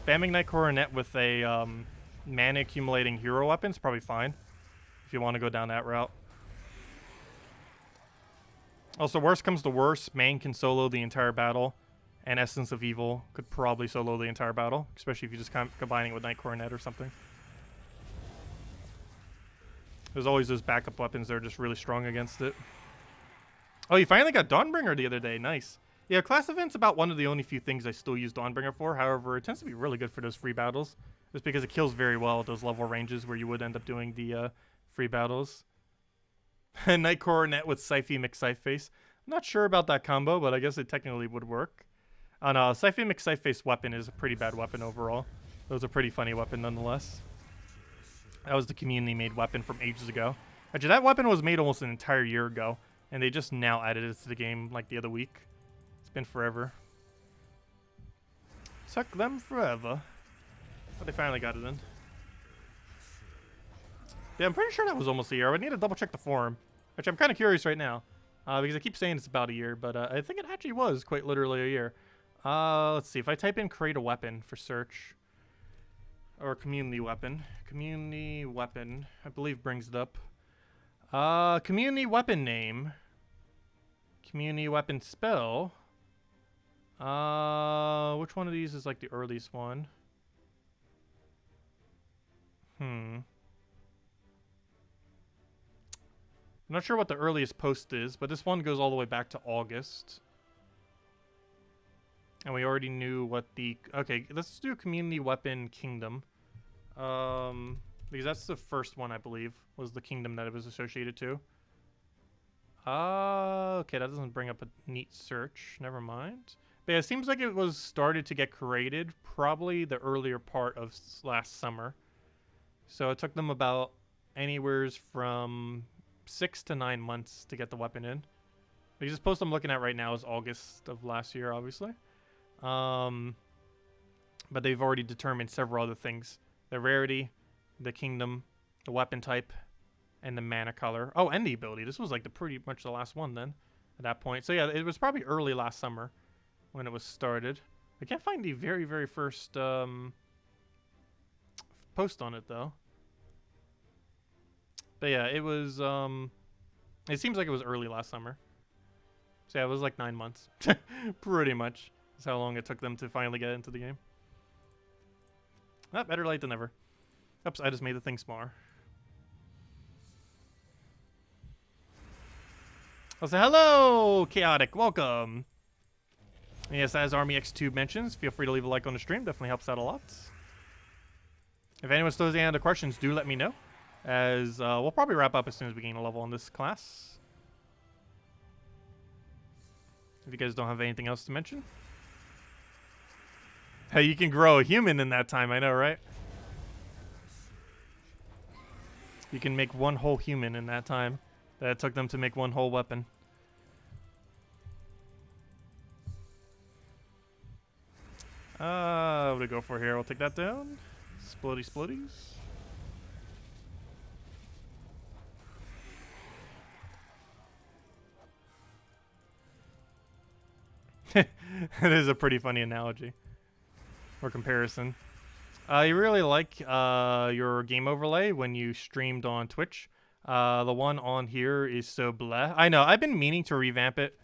Spamming Knight Coronet with a mana accumulating hero weapon is probably fine if you want to go down that route. Also, worst comes to worst, Mang can solo the entire battle, and Essence of Evil could probably solo the entire battle, especially if you just combining it with Knight Coronet or something. There's always those backup weapons that are just really strong against it. Oh, you finally got Dawnbringer the other day. Nice. Yeah, class event's about one of the only few things I still use Dawnbringer for. However, it tends to be really good for those free battles. Just because it kills very well at those level ranges where you would end up doing the free battles. Knight Coronet with Syphy McSypheface. I'm not sure about that combo, but I guess it technically would work. Oh no, Syphy McSypheface weapon is a pretty bad weapon overall. It was a pretty funny weapon nonetheless. That was the community-made weapon from ages ago. Actually, that weapon was made almost an entire year ago, and they just now added it to the game like the other week. It's been forever. Suck them forever. But they finally got it in. Yeah, I'm pretty sure that was almost a year. I would need to double check the forum. Which I'm kind of curious right now. Because I keep saying it's about a year, but I think it actually was quite literally a year. Let's see. If I type in create a weapon for search. Or community weapon. Community weapon. I believe brings it up. Community weapon name. Community weapon spell. Which one of these is like the earliest one? I'm not sure what the earliest post is, but this one goes all the way back to August. And we already knew what the... Okay, let's do Community Weapon Kingdom. Because that's the first one, I believe, was the kingdom that it was associated to. Okay, that doesn't bring up a neat search. Never mind. But yeah, it seems like it was started to get created probably the earlier part of last summer. So it took them about anywhere from 6 to 9 months to get the weapon in. Because this post I'm looking at right now is August of last year, obviously. But they've already determined several other things. The rarity, the kingdom, the weapon type, and the mana color. Oh, and the ability. This was like pretty much the last one then at that point. So yeah, it was probably early last summer when it was started. I can't find the very, very first post on it though. But yeah, it was, it seems like it was early last summer. So yeah, it was like 9 months. Pretty much. That's how long it took them to finally get into the game. Ah, better late than never. Oops, I just made the thing smaller. I'll say hello, Chaotic, welcome. And yes, as Army X2 mentions, feel free to leave a like on the stream. Definitely helps out a lot. If anyone still has any other questions, do let me know. As we'll probably wrap up as soon as we gain a level on this class. If you guys don't have anything else to mention. Hey, you can grow a human in that time, I know, right? You can make one whole human in that time. That it took them to make one whole weapon. What do we go for here? We'll take that down. Splody splodies. It is a pretty funny analogy or comparison. You really like your game overlay when you streamed on Twitch. The one on here is so bleh. I know, I've been meaning to revamp it.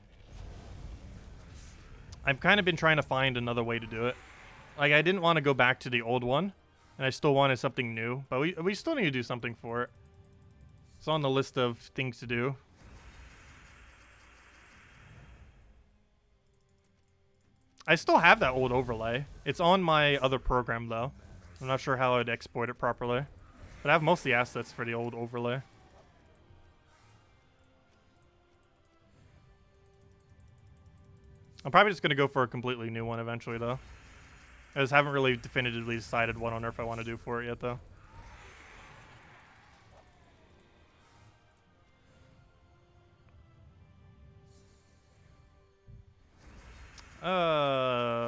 I've kind of been trying to find another way to do it. Like, I didn't want to go back to the old one, and I still wanted something new, but we still need to do something for it. It's on the list of things to do. I still have that old overlay. It's on my other program, though. I'm not sure how I'd export it properly. But I have most of the assets for the old overlay. I'm probably just going to go for a completely new one eventually, though. I just haven't really definitively decided what on earth I want to do for it yet, though.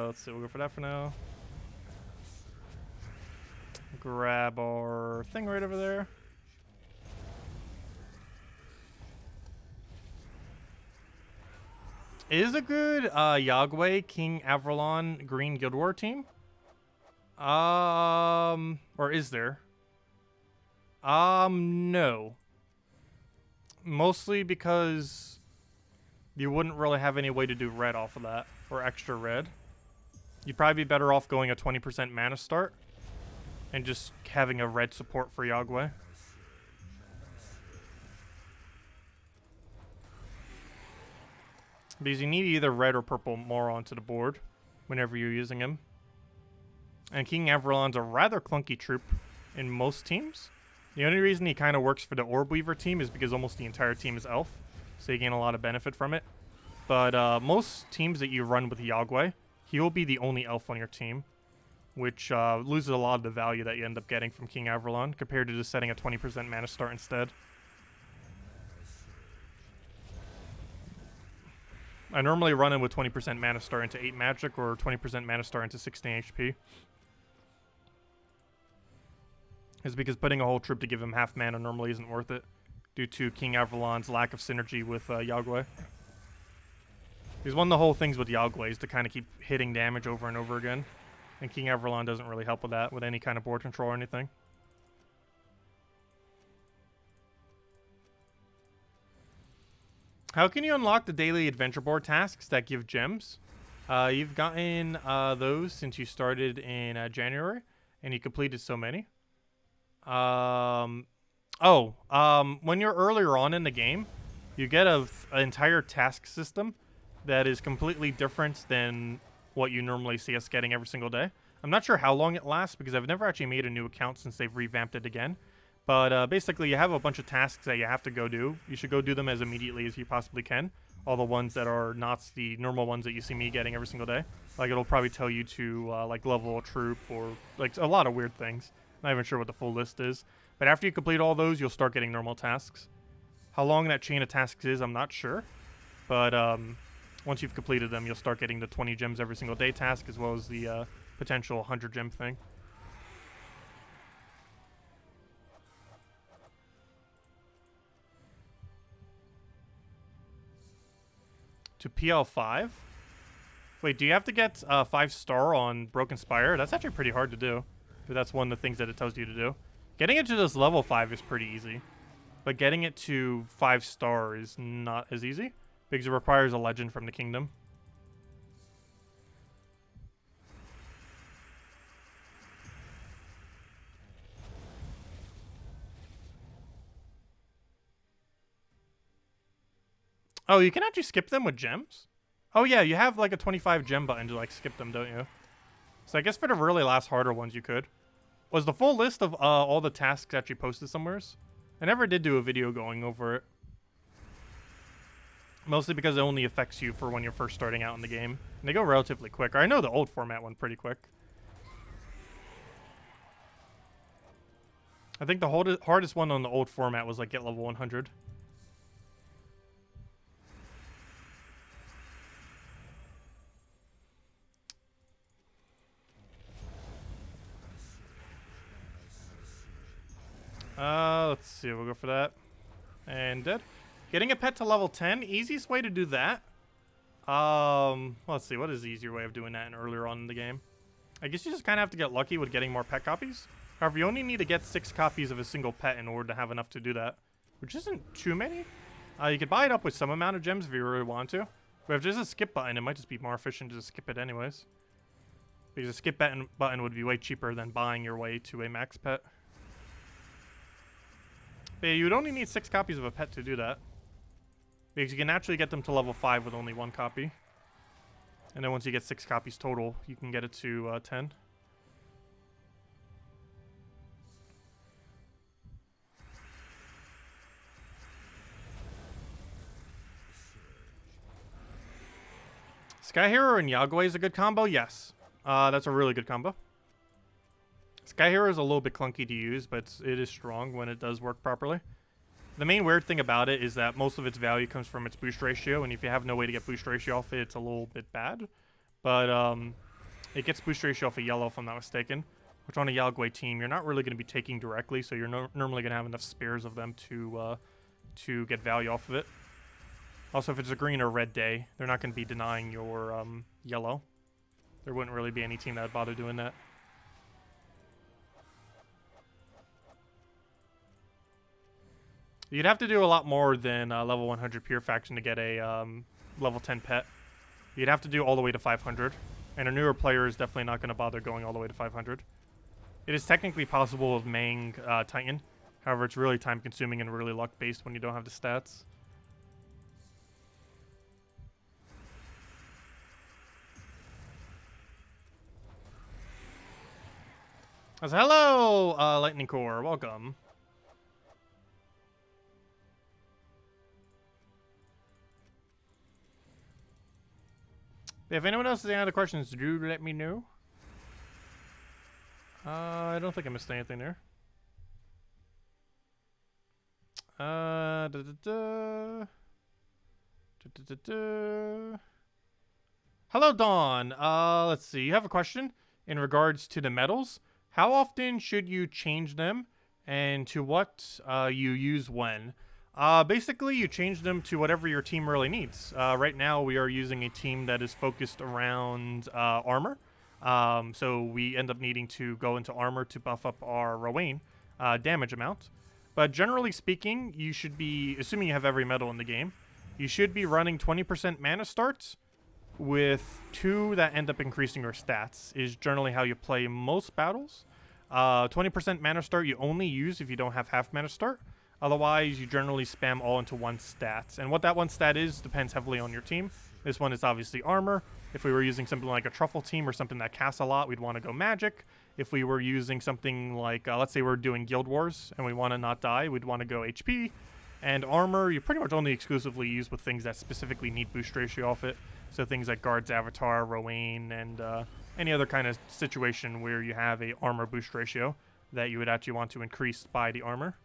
Let's see, we'll go for that for now. Grab our thing right over there. Is a good Yagway King Avralon Green Guild War team? Or is there? No. Mostly because you wouldn't really have any way to do red off of that, or extra red. You'd probably be better off going a 20% mana start and just having a red support for Yagway. Because you need either red or purple more onto the board whenever you're using him. And King Avralon's a rather clunky troop in most teams. The only reason he kind of works for the Orb Weaver team is because almost the entire team is elf, so you gain a lot of benefit from it. But most teams that you run with Yagway, he will be the only elf on your team, which loses a lot of the value that you end up getting from King Avralon compared to just setting a 20% mana start instead. I normally run him with 20% mana start into 8 magic or 20% mana start into 16 HP. It's because putting a whole troop to give him half mana normally isn't worth it due to King Avralon's lack of synergy with Yagway. Because one of the whole things with Yagway is to kind of keep hitting damage over and over again. And King Avralon doesn't really help with that with any kind of board control or anything. How can you unlock the daily adventure board tasks that give gems? You've gotten those since you started in January, and you completed so many. When you're earlier on in the game, you get an entire task system that is completely different than what you normally see us getting every single day. I'm not sure how long it lasts because I've never actually made a new account since they've revamped it again. But basically, you have a bunch of tasks that you have to go do. You should go do them as immediately as you possibly can. All the ones that are not the normal ones that you see me getting every single day. Like, it'll probably tell you to, like, level a troop or, like, a lot of weird things. Not even sure what the full list is. But after you complete all those, you'll start getting normal tasks. How long that chain of tasks is, I'm not sure. But once you've completed them, you'll start getting the 20 gems every single day task, as well as the potential 100 gem thing. To PL5? Wait, do you have to get 5-star on Broken Spire? That's actually pretty hard to do. But that's one of the things that it tells you to do. Getting it to this level 5 is pretty easy. But getting it to 5-star is not as easy, because it requires a legend from the kingdom. Oh, you can actually skip them with gems? Oh yeah, you have like a 25 gem button to like skip them, don't you? So I guess for the really last harder ones you could. Was the full list of all the tasks actually posted somewheres? I never did do a video going over it. Mostly because it only affects you for when you're first starting out in the game. And they go relatively quick. Or I know the old format went pretty quick. I think the hardest one on the old format was like get level 100. Let's see, we'll go for that. And dead. Getting a pet to level 10, easiest way to do that. Let's see, what is the easier way of doing that in earlier on in the game? I guess you just kind of have to get lucky with getting more pet copies. However, you only need to get 6 copies of a single pet in order to have enough to do that, which isn't too many. You could buy it up with some amount of gems if you really want to. But if there's a skip button, it might just be more efficient to just skip it anyways. Because a skip button would be way cheaper than buying your way to a max pet. But yeah, you would only need 6 copies of a pet to do that. Because you can actually get them to level 5 with only 1 copy. And then once you get 6 copies total, you can get it to 10. Sky Hero and Yagway is a good combo? Yes. That's a really good combo. Sky Hero is a little bit clunky to use, but it is strong when it does work properly. The main weird thing about it is that most of its value comes from its boost ratio, and if you have no way to get boost ratio off it, it's a little bit bad. But it gets boost ratio off a yellow, if I'm not mistaken, which on a Yagway team, you're not really going to be taking directly, so you're normally going to have enough spares of them to get value off of it. Also, if it's a green or red day, they're not going to be denying your yellow. There wouldn't really be any team that would bother doing that. You'd have to do a lot more than level 100 Pure Faction to get a level 10 pet. You'd have to do all the way to 500, and a newer player is definitely not going to bother going all the way to 500. It is technically possible with Mang Titan. However, it's really time-consuming and really luck-based when you don't have the stats. Hello, Lightning Core. Welcome. If anyone else has any other questions, do let me know. I don't think I missed anything there. Hello, Dawn. Let's see. You have a question in regards to the medals. How often should you change them, and to what you use when? Basically, you change them to whatever your team really needs. Right now, we are using a team that is focused around armor. So we end up needing to go into armor to buff up our Rowan damage amount. But generally speaking, you should be, assuming you have every medal in the game, you should be running 20% mana starts with 2 that end up increasing your stats, is generally how you play most battles. 20% mana start you only use if you don't have half mana start. Otherwise, you generally spam all into one stat. And what that one stat is depends heavily on your team. This one is obviously armor. If we were using something like a truffle team or something that casts a lot, we'd want to go magic. If we were using something like, let's say we're doing Guild Wars and we want to not die, we'd want to go HP. And armor, you pretty much only exclusively use with things that specifically need boost ratio off it. So things like Guard's Avatar, Rowan, and any other kind of situation where you have a armor boost ratio that you would actually want to increase by the armor.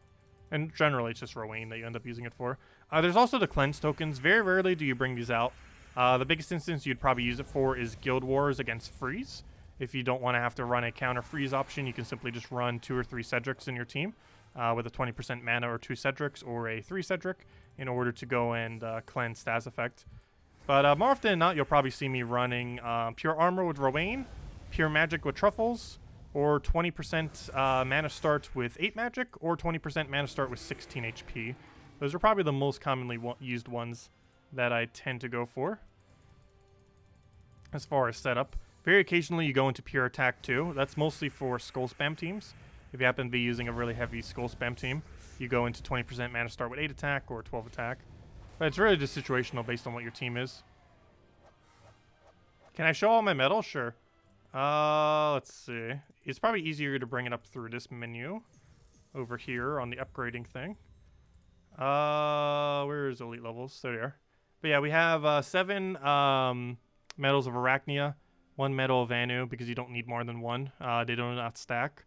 And generally, it's just Rowan that you end up using it for. There's also the cleanse tokens. Very rarely do you bring these out. The biggest instance you'd probably use it for is Guild Wars against Freeze. If you don't want to have to run a counter Freeze option, you can simply just run 2 or 3 Cedrics in your team with a 20% mana or 2 Cedrics or a 3 Cedric in order to go and cleanse Stas effect. But more often than not, you'll probably see me running Pure Armor with Rowan, Pure Magic with Truffles, or 20% mana start with 8 magic, or 20% mana start with 16 HP. Those are probably the most commonly used ones that I tend to go for. As far as setup, very occasionally you go into pure attack too. That's mostly for skull spam teams. If you happen to be using a really heavy skull spam team, you go into 20% mana start with 8 attack or 12 attack. But it's really just situational based on what your team is. Can I show all my medals? Sure. Let's see. It's probably easier to bring it up through this menu over here on the upgrading thing. Where is elite levels? There they are. But yeah, we have 7 medals of Arachnia, 1 medal of Anu, because you don't need more than 1. They do not stack.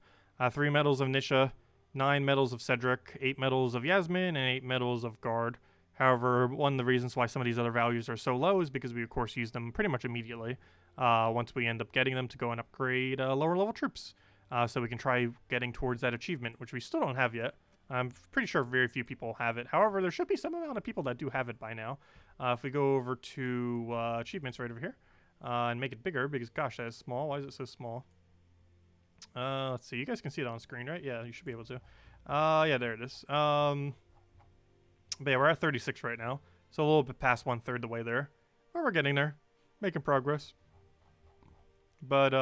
3 medals of Nisha, 9 medals of Cedric, 8 medals of Yasmin, and 8 medals of Guard. However, one of the reasons why some of these other values are so low is because we, of course, use them pretty much immediately once we end up getting them to go and upgrade lower level troops. So we can try getting towards that achievement, which we still don't have yet. I'm pretty sure very few people have it. However, there should be some amount of people that do have it by now. If we go over to achievements right over here and make it bigger, because gosh, that is small. Why is it so small? Let's see. You guys can see it on screen, right? Yeah, you should be able to. Yeah, there it is. But yeah, we're at 36 right now. So a little bit past 1/3 the way there. But we're getting there. Making progress. But,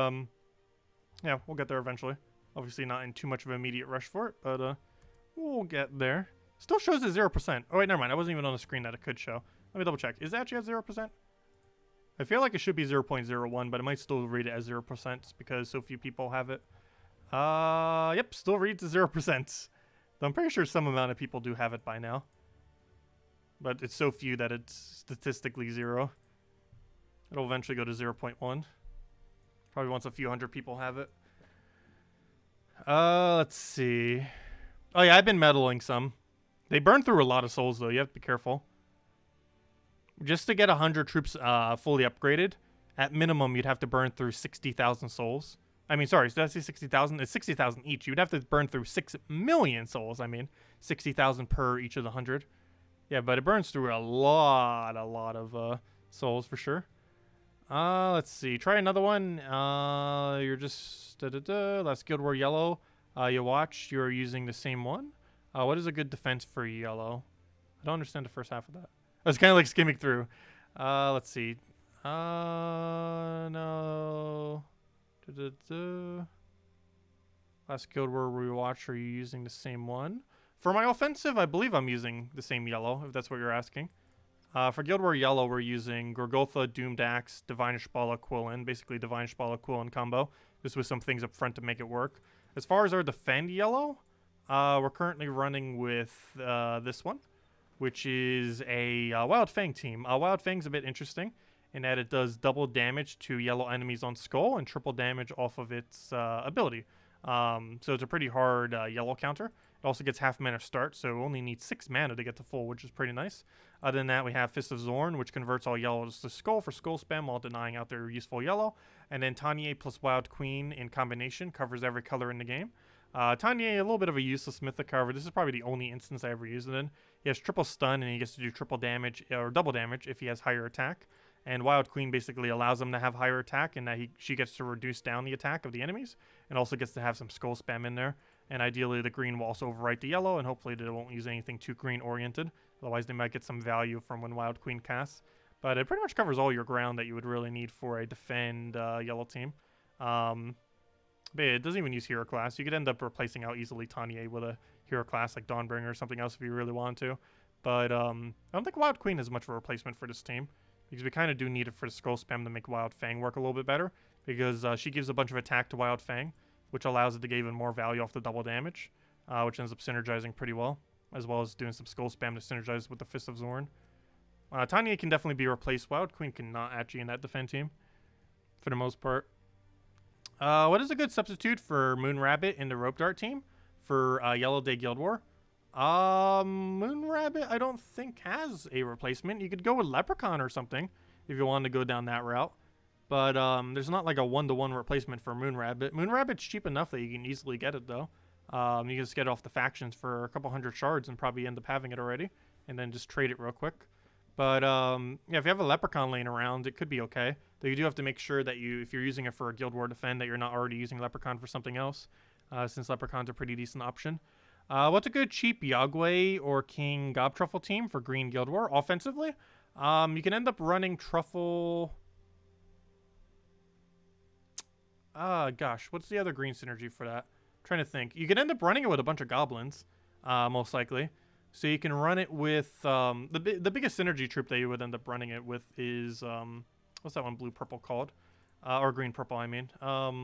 yeah, we'll get there eventually. Obviously not in too much of an immediate rush for it, but, we'll get there. Still shows at 0%. Oh, wait, never mind. I wasn't even on the screen that it could show. Let me double check. Is it actually at 0%? I feel like it should be 0.01, but it might still read it as 0% because so few people have it. Yep, still reads as 0%. Though I'm pretty sure some amount of people do have it by now. But it's so few that it's statistically 0. It'll eventually go to 0.1. Probably once a few hundred people have it. Let's see. Oh yeah, I've been meddling some. They burn through a lot of souls though. You have to be careful. Just to get 100 troops fully upgraded, at minimum you'd have to burn through 60,000 souls. I mean, sorry, did I say 60,000? It's 60,000 each. You'd have to burn through 6 million souls. I mean, 60,000 per each of the 100. Yeah, but it burns through a lot of souls for sure. Let's see. Try another one. You're just last Guild War Yellow. You watch. You're using the same one. What is a good defense for Yellow? I don't understand the first half of that. I was kind of like skimming through. Let's see. No. Last Guild War we watch. Are you using the same one? For my offensive, I believe I'm using the same Yellow, if that's what you're asking. For Guild War Yellow, we're using Gorgotha, Doomed Axe, Divine Ishbala, Quillen. Basically, Divine Ishbala, Quillen combo. Just with some things up front to make it work. As far as our Defend Yellow, we're currently running with this one, which is a Wild Fang team. Wild Fang's a bit interesting in that it does double damage to yellow enemies on Skull and triple damage off of its ability. So it's a pretty hard yellow counter. It also gets half mana start, so it only needs 6 mana to get to full, which is pretty nice. Other than that, we have Fist of Zorn, which converts all yellows to Skull for Skull spam while denying out their useful yellow. And then Tanya plus Wild Queen in combination covers every color in the game. Tanya, a little bit of a useless mythic, however, this is probably the only instance I ever used it in. He has triple stun, and he gets to do triple damage, or double damage, if he has higher attack. And Wild Queen basically allows him to have higher attack, and that she gets to reduce down the attack of the enemies, and also gets to have some Skull spam in there. And ideally, the green will also overwrite the yellow, and hopefully they won't use anything too green-oriented. Otherwise, they might get some value from when Wild Queen casts. But it pretty much covers all your ground that you would really need for a defend yellow team. But it doesn't even use hero class. You could end up replacing out easily Tanya with a hero class like Dawnbringer or something else if you really want to. But I don't think Wild Queen is much of a replacement for this team, because we kind of do need it for the Skull spam to make Wild Fang work a little bit better, because she gives a bunch of attack to Wild Fang, which allows it to get even more value off the double damage, which ends up synergizing pretty well as doing some Skull spam to synergize with the Fist of Zorn. Tanya can definitely be replaced. Wild Queen cannot actually in that defend team, for the most part. What is a good substitute for Moon Rabbit in the Rope Dart team for Yellow Day Guild War? Moon Rabbit I don't think has a replacement. You could go with Leprechaun or something if you wanted to go down that route. But there's not like a one-to-one replacement for Moon Rabbit. Moon Rabbit's cheap enough that you can easily get it though. You can just get it off the factions for a couple hundred shards and probably end up having it already, and then just trade it real quick. But yeah, if you have a Leprechaun laying around, it could be okay. Though you do have to make sure that if you're using it for a Guild War defend, that you're not already using Leprechaun for something else, since Leprechaun's a pretty decent option. What's a good cheap Yagway or King Gobtruffle team for Green Guild War offensively? You can end up running Truffle. Gosh, what's the other green synergy for that? I'm trying to think. You can end up running it with a bunch of goblins, most likely. So you can run it with the biggest synergy troop that you would end up running it with is what's that one blue-purple called? Or green-purple, I mean.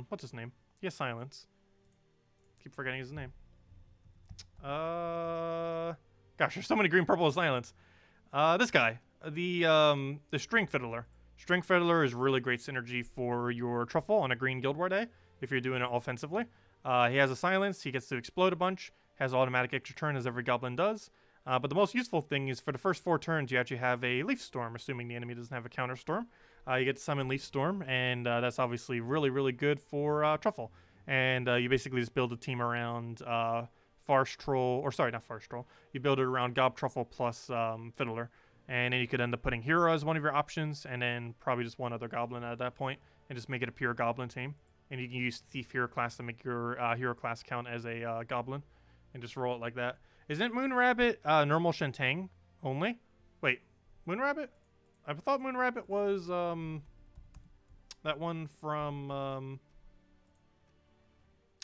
What's his name? He has silence. Keep forgetting his name. Gosh, there's so many green-purple with silence. This guy, the String Fiddler. String Fiddler is really great synergy for your Truffle on a Green Guild War day if you're doing it offensively. He has a silence. He gets to explode a bunch. Has automatic extra turn as every goblin does. But the most useful thing is for the first 4 turns, you actually have a Leaf Storm, assuming the enemy doesn't have a counter storm. You get to summon Leaf Storm, and that's obviously really, really good for Truffle. And you basically just build a team around Farce Troll, or sorry, not Farce Troll. You build it around Gob Truffle plus Fiddler. And then you could end up putting Hero as one of your options, and then probably just one other Goblin at that point, and just make it a pure Goblin team. And you can use Thief Hero class to make your Hero class count as a Goblin, and just roll it like that. Isn't Moon Rabbit normal Shentang only? Wait, Moon Rabbit? I thought Moon Rabbit was that one from oh,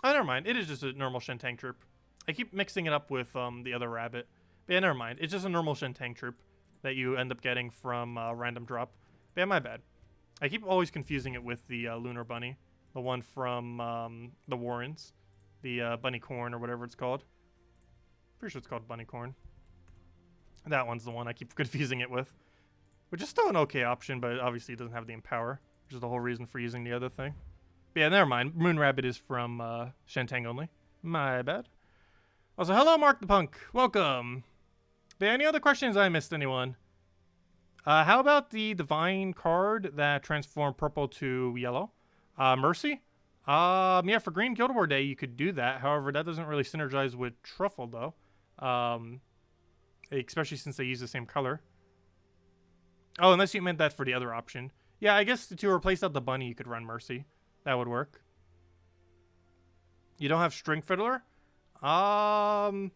never mind. It is just a normal Shentang troop. I keep mixing it up with the other rabbit. But yeah, never mind. It's just a normal Shentang troop that you end up getting from random drop. But yeah, my bad. I keep always confusing it with the Lunar Bunny, the one from the Warrens, the Bunny Corn or whatever it's called. Pretty sure it's called Bunny Corn. That one's the one I keep confusing it with. which is still an okay option, but obviously it doesn't have the Empower, which is the whole reason for using the other thing. But yeah, never mind. Moon Rabbit is from Shantang only. My bad. Also, hello, Mark the Punk. Welcome. But yeah, any other questions I missed, anyone? How about the Divine card that transformed purple to yellow? Mercy? Yeah, for Green Guild War Day, you could do that. However, that doesn't really synergize with Truffle, though. Especially since they use the same color. Oh, unless you meant that for the other option. Yeah, I guess to replace out the bunny, you could run Mercy. That would work. You don't have String Fiddler? I'm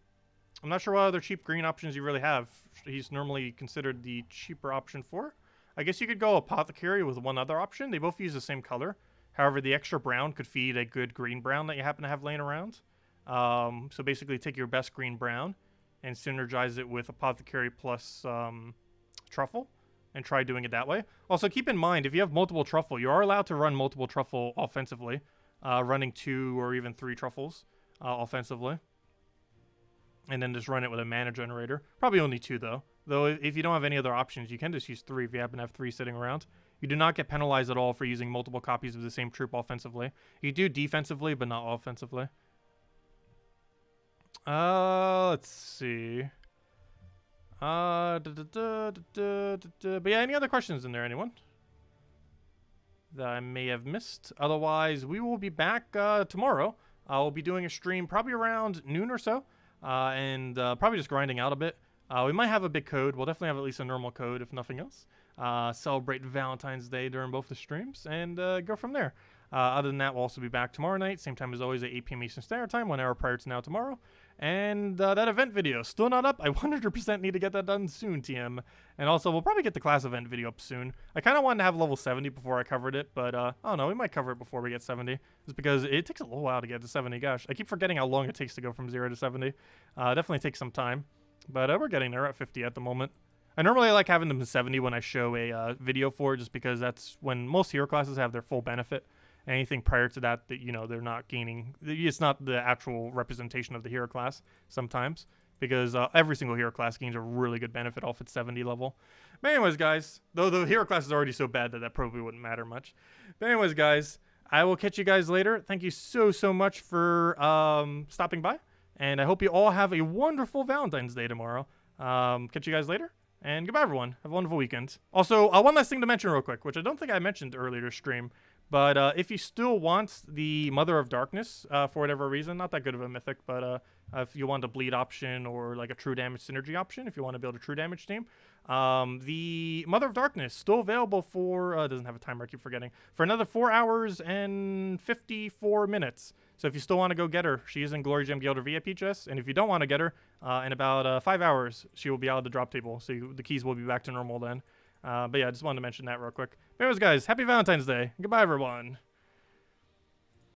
not sure what other cheap green options you really have. He's normally considered the cheaper option for. I guess you could go Apothecary with one other option. They both use the same color. However, the extra brown could feed a good green brown that you happen to have laying around. So basically take your best green brown and synergize it with Apothecary plus Truffle and try doing it that way. Also, keep in mind, if you have multiple Truffle, you are allowed to run multiple Truffle offensively, running 2 or even 3 Truffles offensively. And then just run it with a mana generator. Probably only 2, though. Though if you don't have any other options, you can just use 3 if you happen to have 3 sitting around. You do not get penalized at all for using multiple copies of the same troop offensively. You do defensively, but not offensively. Let's see. But yeah, any other questions in there, anyone? That I may have missed. Otherwise, we will be back tomorrow. I'll be doing a stream probably around noon or so. And probably just grinding out a bit. We might have a big code. We'll definitely have at least a normal code, if nothing else. Celebrate Valentine's Day during both the streams, and go from there. Other than that, we'll also be back tomorrow night, same time as always at 8 p.m. Eastern Standard Time, 1 hour prior to now tomorrow. And that event video, still not up. I 100% need to get that done soon, TM. And also, we'll probably get the class event video up soon. I kind of wanted to have level 70 before I covered it, but I don't know, we might cover it before we get 70. Just because it takes a little while to get to 70, gosh. I keep forgetting how long it takes to go from 0 to 70. Definitely takes some time. But we're getting there at 50 at the moment. I normally like having them to 70 when I show a video for it, just because that's when most hero classes have their full benefit. Anything prior to that, you know, they're not gaining. It's not the actual representation of the hero class sometimes, because every single hero class gains a really good benefit off its 70 level. But anyways, guys, though the hero class is already so bad that probably wouldn't matter much. But anyways, guys, I will catch you guys later. Thank you so much for stopping by, and I hope you all have a wonderful Valentine's Day tomorrow. Catch you guys later. And goodbye, everyone. Have a wonderful weekend. Also, one last thing to mention real quick, which I don't think I mentioned earlier stream. But if you still want the Mother of Darkness for whatever reason, not that good of a mythic, but if you want a bleed option or like a true damage synergy option, if you want to build a true damage team, the Mother of Darkness still available for, doesn't have a timer, I keep forgetting, for another 4 hours and 54 minutes. So if you still want to go get her, she is in Glory Gem Guild or VIP chest. And if you don't want to get her, in about 5 hours, she will be out of the drop table. So the keys will be back to normal then. But yeah, I just wanted to mention that real quick. But anyways, guys, happy Valentine's Day. Goodbye, everyone.